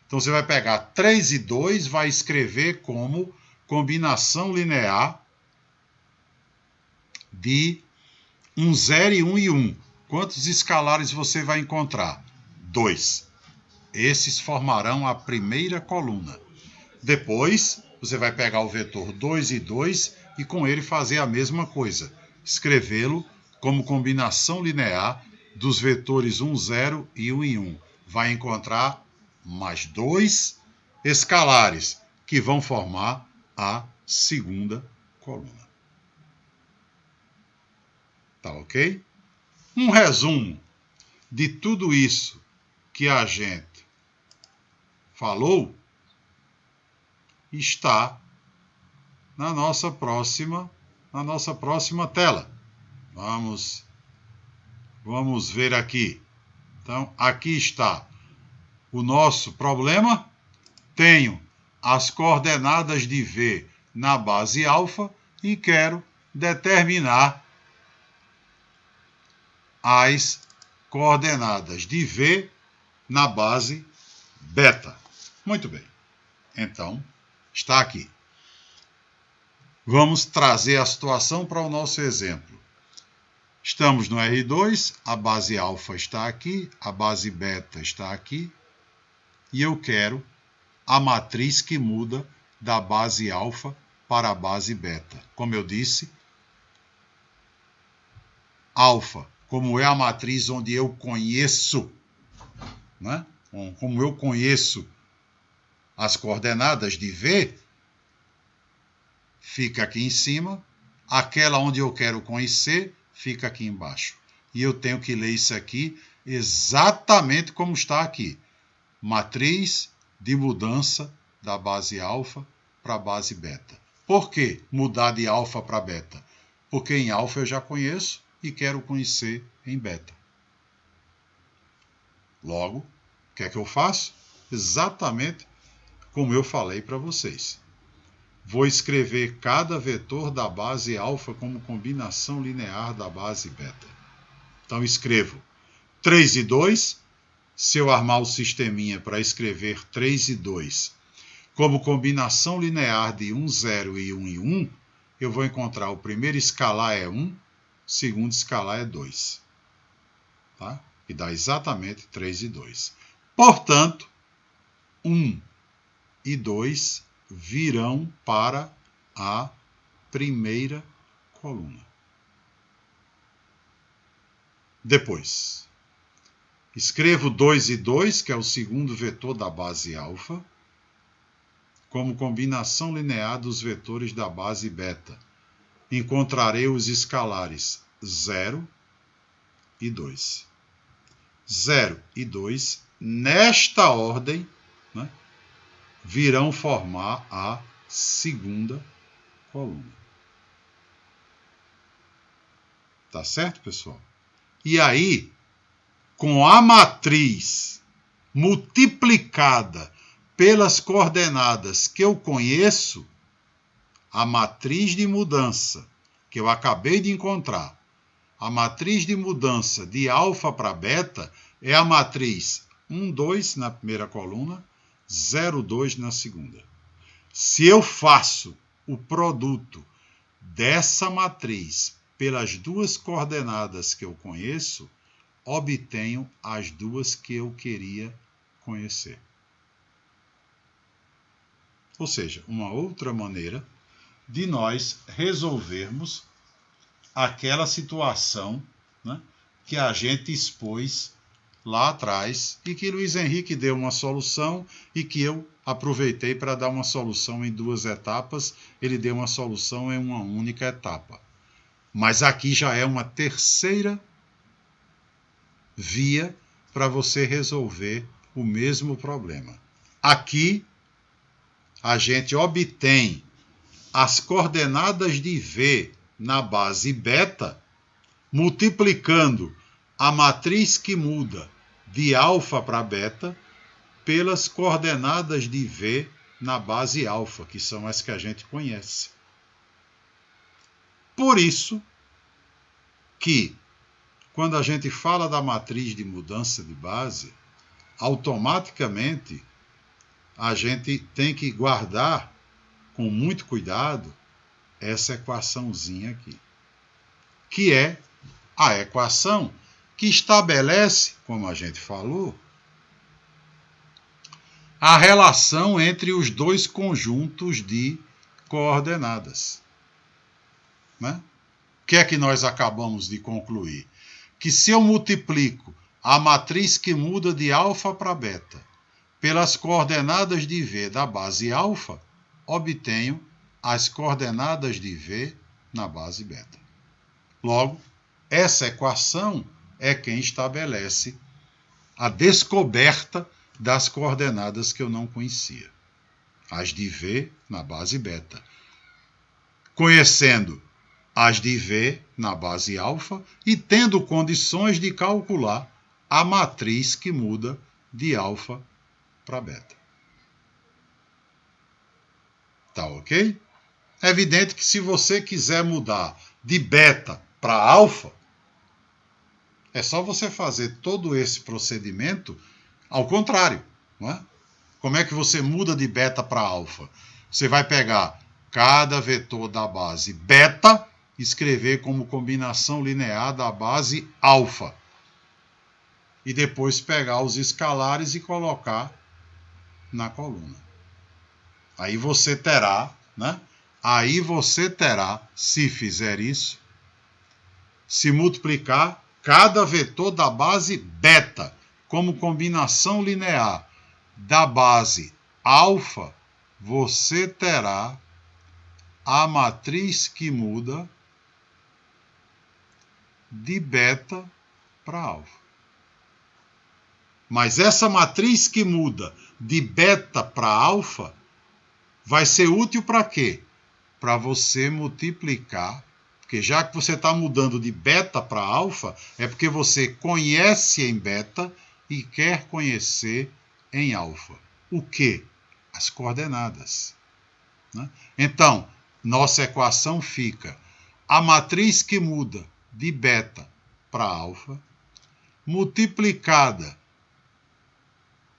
Então você vai pegar 3 e 2, vai escrever como combinação linear de 1, 0 e 1 e 1. Quantos escalares você vai encontrar? 2. Esses formarão a primeira coluna. Depois, você vai pegar o vetor 2 e 2 e com ele fazer a mesma coisa. Escrevê-lo como combinação linear dos vetores 1, 0 e 1 e 1. Vai encontrar mais 2 escalares que vão formar a segunda coluna. Tá ok? Um resumo de tudo isso que a gente falou está na nossa próxima tela. Vamos ver aqui. Então, aqui está o nosso problema. Tenho as coordenadas de V na base alfa e quero determinar as coordenadas de V na base beta. Muito bem. Então, está aqui. Vamos trazer a situação para o nosso exemplo. Estamos no R2, a base alfa está aqui, a base beta está aqui, e eu quero a matriz que muda da base alfa para a base beta. Como eu disse, alfa, como é a matriz onde eu conheço, né? Como eu conheço as coordenadas de V, fica aqui em cima, aquela onde eu quero conhecer fica aqui embaixo. E eu tenho que ler isso aqui exatamente como está aqui. Matriz de mudança da base alfa para a base beta. Por que mudar de alfa para beta? Porque em alfa eu já conheço e quero conhecer em beta. Logo, o que é que eu faço? Exatamente como eu falei para vocês. Vou escrever cada vetor da base alfa como combinação linear da base beta. Então escrevo 3 e 2. Se eu armar o sisteminha para escrever 3 e 2 como combinação linear de 1, 0 e 1 e 1, eu vou encontrar o primeiro escalar é 1, o segundo escalar é 2. Tá? E dá exatamente 3 e 2. Portanto, 1 e 2 virão para a primeira coluna. Depois, escrevo 2 e 2, que é o segundo vetor da base alfa, como combinação linear dos vetores da base beta. Encontrarei os escalares 0 e 2. 0 e 2, nesta ordem, né, virão formar a segunda coluna. Tá certo, pessoal? E aí, com a matriz multiplicada pelas coordenadas que eu conheço, a matriz de mudança que eu acabei de encontrar, a matriz de mudança de alfa para beta é a matriz 1, 2 na primeira coluna, 0, 2 na segunda. Se eu faço o produto dessa matriz pelas duas coordenadas que eu conheço, obtenho as duas que eu queria conhecer. Ou seja, uma outra maneira de nós resolvermos aquela situação, né, que a gente expôs lá atrás e que Luiz Henrique deu uma solução e que eu aproveitei para dar uma solução em 2 etapas. Ele deu uma solução em uma única etapa. Mas aqui já é uma terceira via para você resolver o mesmo problema. Aqui a gente obtém as coordenadas de V na base beta, multiplicando a matriz que muda de alfa para beta pelas coordenadas de V na base alfa, que são as que a gente conhece. Por isso que, quando a gente fala da matriz de mudança de base, automaticamente a gente tem que guardar com muito cuidado essa equaçãozinha aqui, que é a equação que estabelece, como a gente falou, a relação entre os dois conjuntos de coordenadas. Né? O que é que nós acabamos de concluir? Que se eu multiplico a matriz que muda de alfa para beta pelas coordenadas de V da base alfa, obtenho as coordenadas de V na base beta. Logo, essa equação é quem estabelece a descoberta das coordenadas que eu não conhecia, as de V na base beta. Conhecendo as de V na base alfa e tendo condições de calcular a matriz que muda de alfa para beta. Tá ok? É evidente que se você quiser mudar de beta para alfa, é só você fazer todo esse procedimento ao contrário. Não é? Como é que você muda de beta para alfa? Você vai pegar cada vetor da base beta e escrever como combinação linear da base alfa. E depois pegar os escalares e colocar na coluna. Aí você terá, né? Aí você terá, se fizer isso, se multiplicar cada vetor da base beta como combinação linear da base alfa, você terá a matriz que muda de beta para alfa. Mas essa matriz que muda de beta para alfa vai ser útil para quê? Para você multiplicar, porque já que você está mudando de beta para alfa, é porque você conhece em beta e quer conhecer em alfa. O quê? As coordenadas. Né? Então, nossa equação fica a matriz que muda de beta para alfa, multiplicada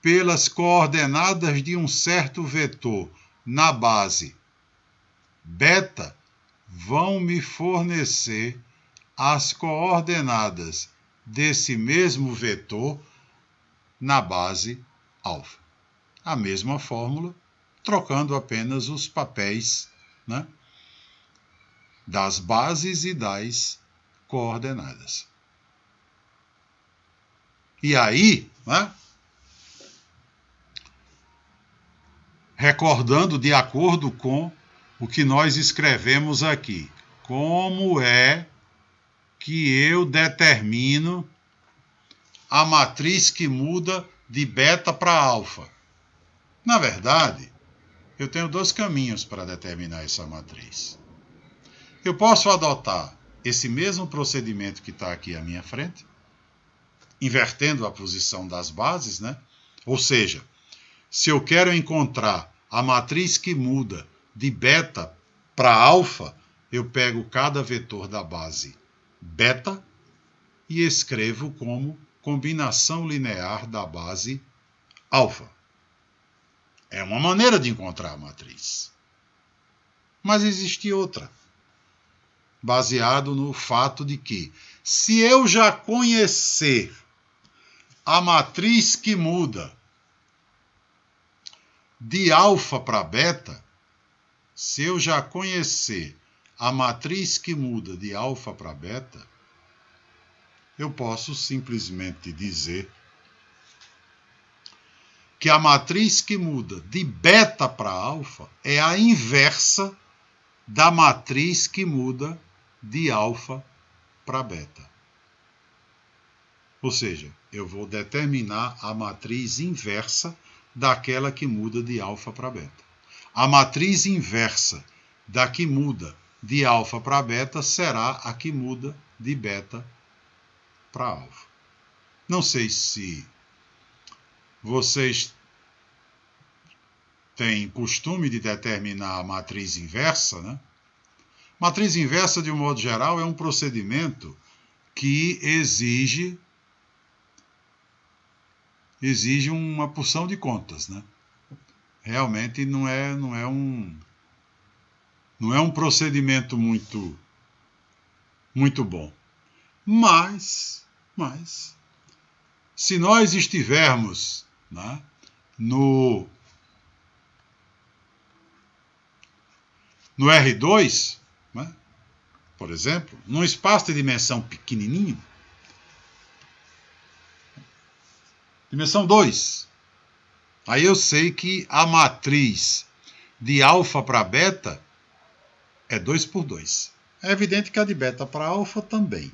pelas coordenadas de um certo vetor na base beta, vão me fornecer as coordenadas desse mesmo vetor na base alfa. A mesma fórmula, trocando apenas os papéis, né, das bases e das coordenadas. E aí, né, recordando de acordo com o que nós escrevemos aqui, como é que eu determino a matriz que muda de beta para alfa? Na verdade, eu tenho 2 caminhos para determinar essa matriz. Eu posso adotar esse mesmo procedimento que está aqui à minha frente, invertendo a posição das bases, né? Ou seja, se eu quero encontrar a matriz que muda de beta para alfa, eu pego cada vetor da base beta e escrevo como combinação linear da base alfa. É uma maneira de encontrar a matriz. Mas existe outra, baseado no fato de que, se eu já conhecer a matriz que muda de alfa para beta, se eu já conhecer a matriz que muda de alfa para beta, eu posso simplesmente dizer que a matriz que muda de beta para alfa é a inversa da matriz que muda de alfa para beta. Ou seja, eu vou determinar a matriz inversa daquela que muda de alfa para beta. A matriz inversa da que muda de alfa para beta será a que muda de beta para alfa. Não sei se vocês têm costume de determinar a matriz inversa, né? Matriz inversa, de um modo geral, é um procedimento que exige uma porção de contas, né? Realmente não é um procedimento muito bom. Mas se nós estivermos, né, no R2, né, por exemplo, num espaço de dimensão pequenininho, dimensão 2, aí eu sei que a matriz de alfa para beta é 2 por 2. É evidente que a de beta para alfa também.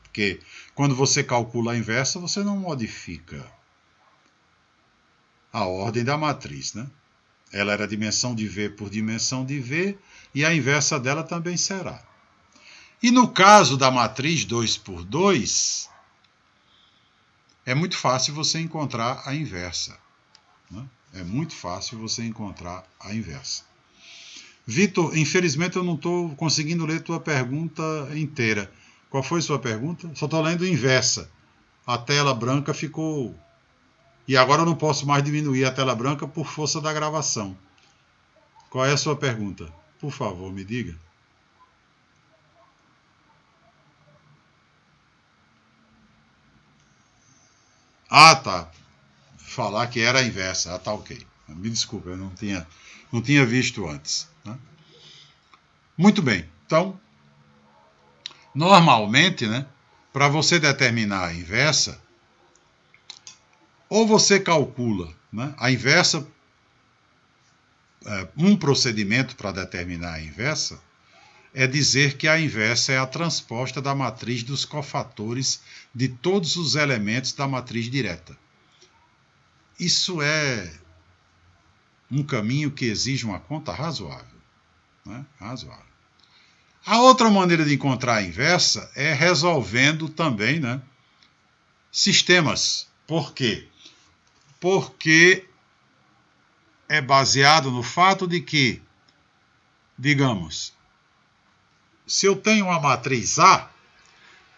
Porque quando você calcula a inversa, você não modifica a ordem da matriz, né? Ela era dimensão de V por dimensão de V, e a inversa dela também será. E no caso da matriz 2 por 2, é muito fácil você encontrar a inversa, né? É muito fácil você encontrar a inversa. Vitor, infelizmente eu não estou conseguindo ler tua pergunta inteira. Qual foi sua pergunta? Só estou lendo inversa. A tela branca ficou... E agora eu não posso mais diminuir a tela branca por força da gravação. Qual é a sua pergunta? Por favor, me diga. Ah, tá. Falar que era a inversa. Ah, tá, ok. Me desculpa, eu não tinha visto antes, né? Muito bem. Então, normalmente, né, para você determinar a inversa, ou você calcula, né, a inversa, um procedimento para determinar a inversa é dizer que a inversa é a transposta da matriz dos cofatores de todos os elementos da matriz direta. Isso é um caminho que exige uma conta razoável, né? Razoável. A outra maneira de encontrar a inversa é resolvendo também, né, sistemas. Por quê? Porque é baseado no fato de que, digamos, se eu tenho uma matriz A,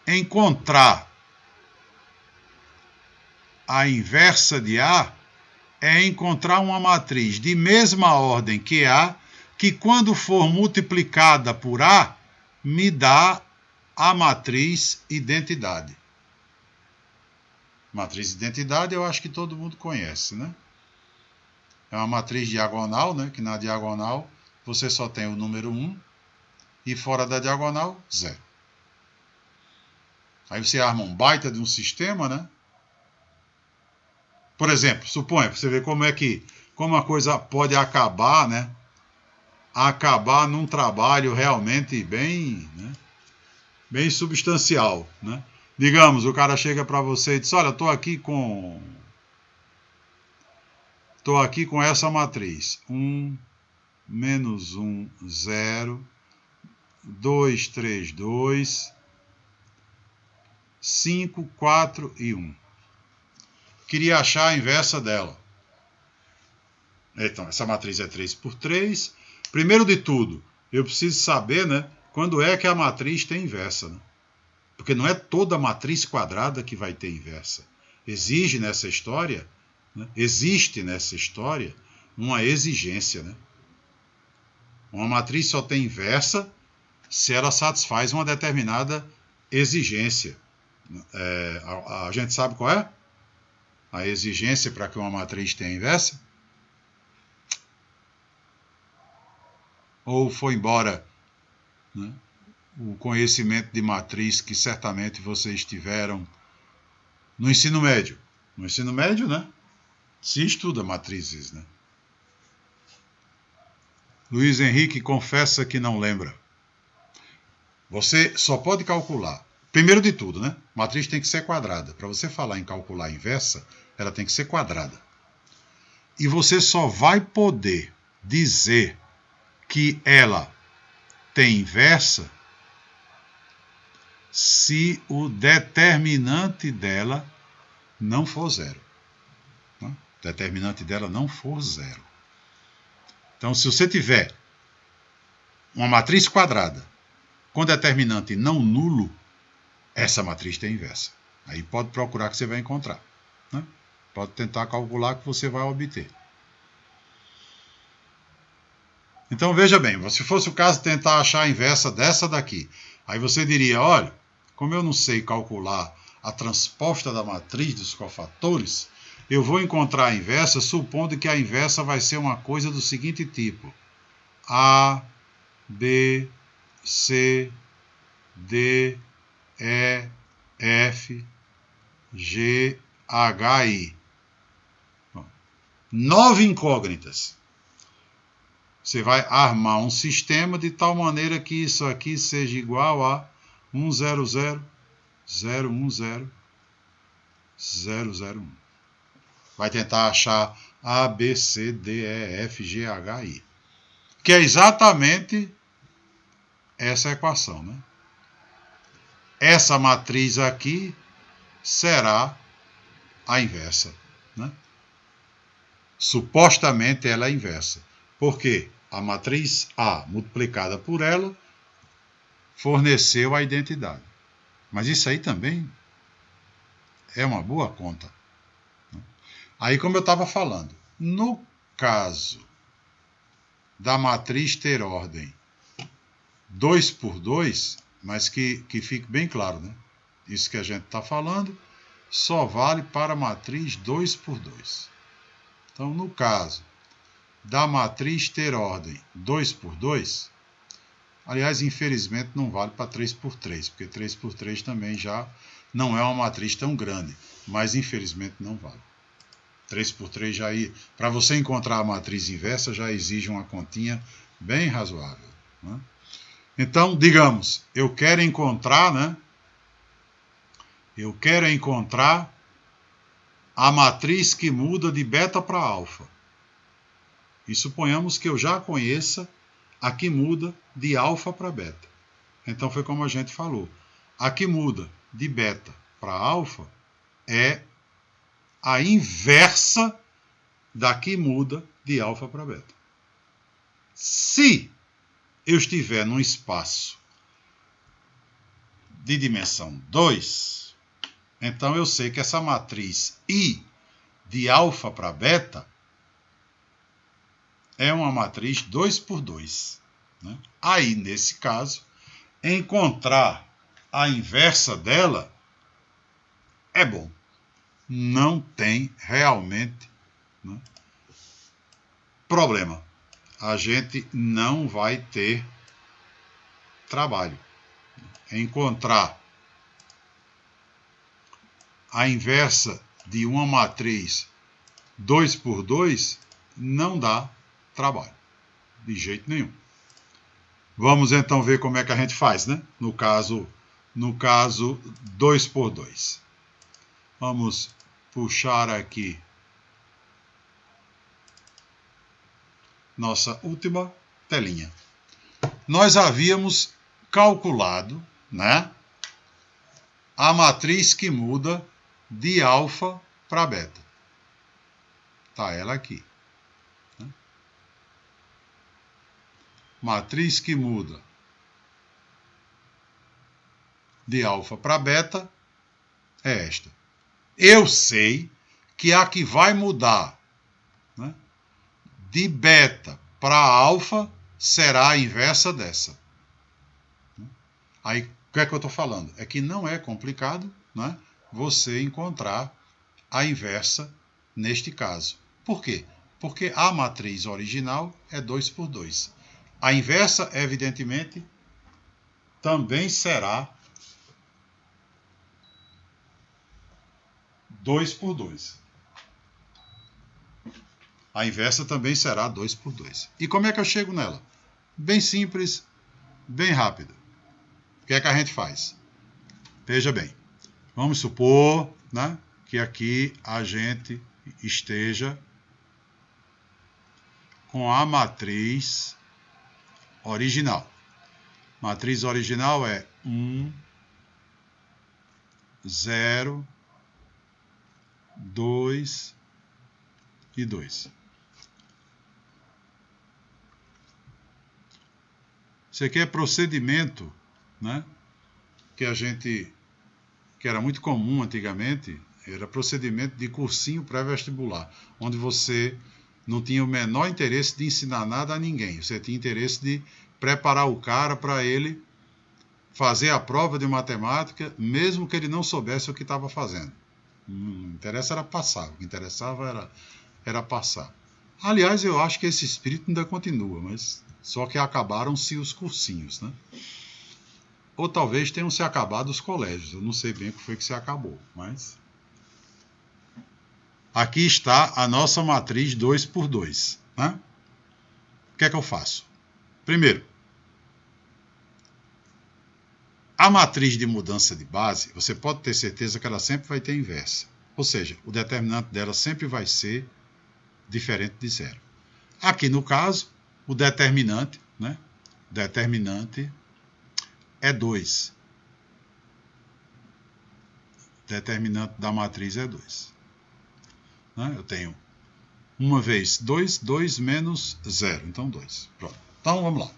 encontrar a inversa de A é encontrar uma matriz de mesma ordem que A, que quando for multiplicada por A, me dá a matriz identidade. Matriz identidade eu acho que todo mundo conhece, né? É uma matriz diagonal, né? Que na diagonal você só tem o número 1 e fora da diagonal, 0. Aí você arma um baita de um sistema, né? Por exemplo, suponha, você vê como a coisa pode acabar, né? Acabar num trabalho realmente bem, né? Bem substancial, né? Digamos, o cara chega para você e diz, olha, estou aqui com essa matriz. 1, menos 1, 0, 2, 3, 2, 5, 4 e 1. Queria achar a inversa dela. Então, essa matriz é 3 por 3. Primeiro de tudo, eu preciso saber, né, quando é que a matriz tem inversa, né? Porque não é toda matriz quadrada que vai ter inversa. Existe nessa história uma exigência, né? Uma matriz só tem inversa se ela satisfaz uma determinada exigência. A gente sabe qual é? A exigência para que uma matriz tenha inversa? Ou foi embora, né, o conhecimento de matriz que certamente vocês tiveram no ensino médio? No ensino médio, né? Se estuda matrizes, né? Luiz Henrique confessa que não lembra. Você só pode calcular. Primeiro de tudo, né? Matriz tem que ser quadrada. Para você falar em calcular a inversa, ela tem que ser quadrada. E você só vai poder dizer que ela tem inversa se o determinante dela não for zero. Né? O determinante dela não for zero. Então, se você tiver uma matriz quadrada com determinante não nulo, essa matriz tem inversa. Aí pode procurar que você vai encontrar. Né? Pode tentar calcular que você vai obter. Então veja bem, se fosse o caso tentar achar a inversa dessa daqui, aí você diria, olha, como eu não sei calcular a transposta da matriz dos cofatores, eu vou encontrar a inversa supondo que a inversa vai ser uma coisa do seguinte tipo: A, B, C, D, E, F, G, H, I. 9 incógnitas. Você vai armar um sistema de tal maneira que isso aqui seja igual a 100, 010, 001. Vai tentar achar A, B, C, D, E, F, G, H, I. Que é exatamente essa equação, né? Essa matriz aqui será a inversa, né? Supostamente ela é inversa. Por quê? A matriz A multiplicada por ela forneceu a identidade. Mas isso aí também é uma boa conta. Aí, como eu estava falando, no caso da matriz ter ordem 2 por 2, mas que fique bem claro, né? Isso que a gente está falando só vale para a matriz 2 por 2. Então, no caso da matriz ter ordem 2 por 2, aliás, infelizmente não vale para 3 por 3, porque 3 por 3 também já não é uma matriz tão grande, mas infelizmente não vale. 3 por 3 já para você encontrar a matriz inversa já exige uma continha bem razoável, né? Então, digamos, eu quero encontrar, né? Eu quero encontrar a matriz que muda de beta para alfa. E suponhamos que eu já conheça a que muda de alfa para beta. Então foi como a gente falou. A que muda de beta para alfa é a inversa da que muda de alfa para beta. Se eu estiver num espaço de dimensão 2, então eu sei que essa matriz I de alfa para beta é uma matriz 2 por 2. Né? Aí, nesse caso, encontrar a inversa dela é bom. Não tem realmente, né, problema. A gente não vai ter trabalho. Encontrar a inversa de uma matriz 2 por 2 não dá trabalho, de jeito nenhum. Vamos então ver como é que a gente faz, né? No caso 2 por 2. Vamos puxar aqui nossa última telinha. Nós havíamos calculado, né, a matriz que muda de alfa para beta. Está ela aqui. Matriz que muda de alfa para beta é esta. Eu sei que a que vai mudar, né, de beta para alfa será a inversa dessa. Aí, o que é que eu estou falando? É que não é complicado, né, você encontrar a inversa neste caso. Por quê? Porque a matriz original é 2 por 2. A inversa, evidentemente, também será 2 por 2. A inversa também será 2 por 2. E como é que eu chego nela? Bem simples, bem rápido. O que é que a gente faz? Veja bem, vamos supor, né, que aqui a gente esteja com a matriz original. Matriz original é 1, 0, 2 e 2. Isso aqui é procedimento, né, que era muito comum antigamente, era procedimento de cursinho pré-vestibular, onde você não tinha o menor interesse de ensinar nada a ninguém. Você tinha interesse de preparar o cara para ele fazer a prova de matemática, mesmo que ele não soubesse o que estava fazendo. Não interessa era passar, o que interessava era passar. Aliás, eu acho que esse espírito ainda continua, mas só que acabaram-se os cursinhos, né? Ou talvez tenham se acabado os colégios, eu não sei bem o que foi que se acabou, mas... Aqui está a nossa matriz 2 por 2, né? O que é que eu faço? Primeiro, a matriz de mudança de base, você pode ter certeza que ela sempre vai ter inversa. Ou seja, o determinante dela sempre vai ser diferente de zero. Aqui no caso, o determinante, né? Determinante é 2. Determinante da matriz é 2. Né? Eu tenho uma vez 2, 2 menos 0, então 2. Pronto. Então vamos lá.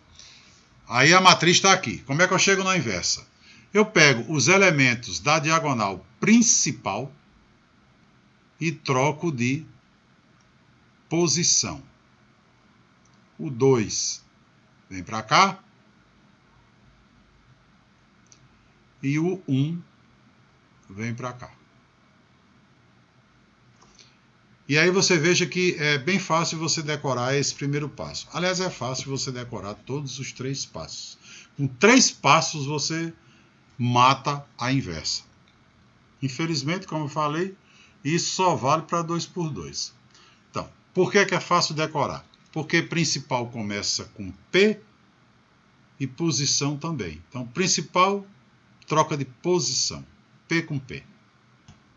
Aí a matriz está aqui. Como é que eu chego na inversa? Eu pego os elementos da diagonal principal e troco de posição. O 2 vem para cá e o 1 vem para cá. E aí você veja que é bem fácil você decorar esse primeiro passo. Aliás, é fácil você decorar todos os 3 passos. Com 3 passos você mata a inversa. Infelizmente, como eu falei, isso só vale para 2 por 2. Então, por que é fácil decorar? Porque principal começa com P e posição também. Então, principal troca de posição. P com P.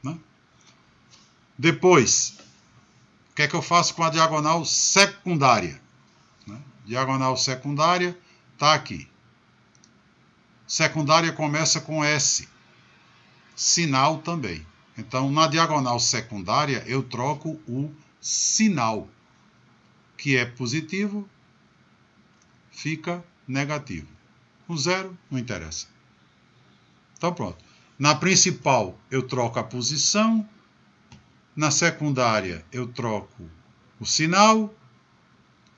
Né? Depois, o que é que eu faço com a diagonal secundária? Né? Diagonal secundária está aqui. Secundária começa com S. Sinal também. Então, na diagonal secundária, eu troco o sinal, que é positivo, fica negativo. O 0 não interessa. Então, pronto. Na principal, eu troco a posição. Na secundária, eu troco o sinal.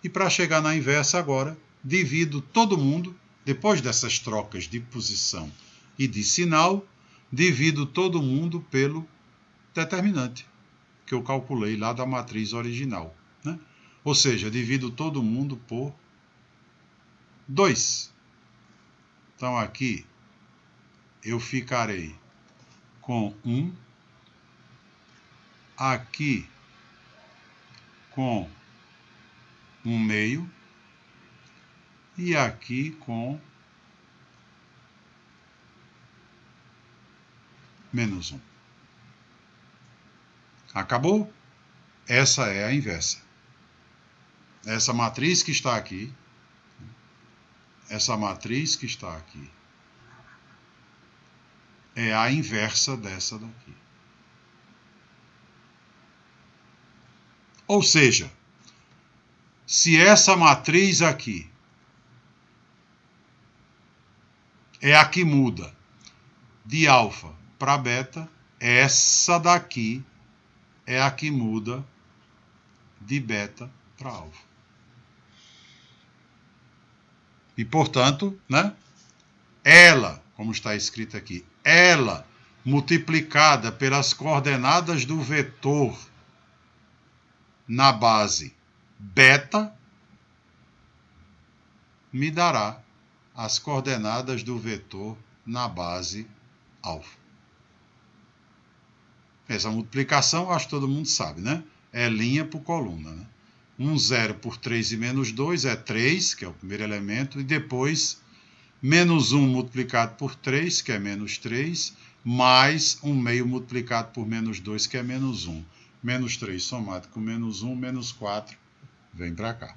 E para chegar na inversa agora, divido todo mundo, depois dessas trocas de posição e de sinal, divido todo mundo pelo determinante, que eu calculei lá da matriz original. Né? Ou seja, divido todo mundo por 2. Então aqui eu ficarei com 1. Aqui com 1/2 e aqui com -1. Acabou? Essa é a inversa. Essa matriz que está aqui, é a inversa dessa daqui. Ou seja, se essa matriz aqui é a que muda de alfa para beta, essa daqui é a que muda de beta para alfa. E, portanto, né, ela, como está escrito aqui, ela multiplicada pelas coordenadas do vetor na base beta, me dará as coordenadas do vetor na base alfa. Essa multiplicação, acho que todo mundo sabe, né? É linha por coluna, né? 0 por 3 e -2 é 3, que é o primeiro elemento, e depois -1 multiplicado por 3, que é -3, mais 1/2 multiplicado por -2, que é -1. -3 somado com -1, -4, vem para cá.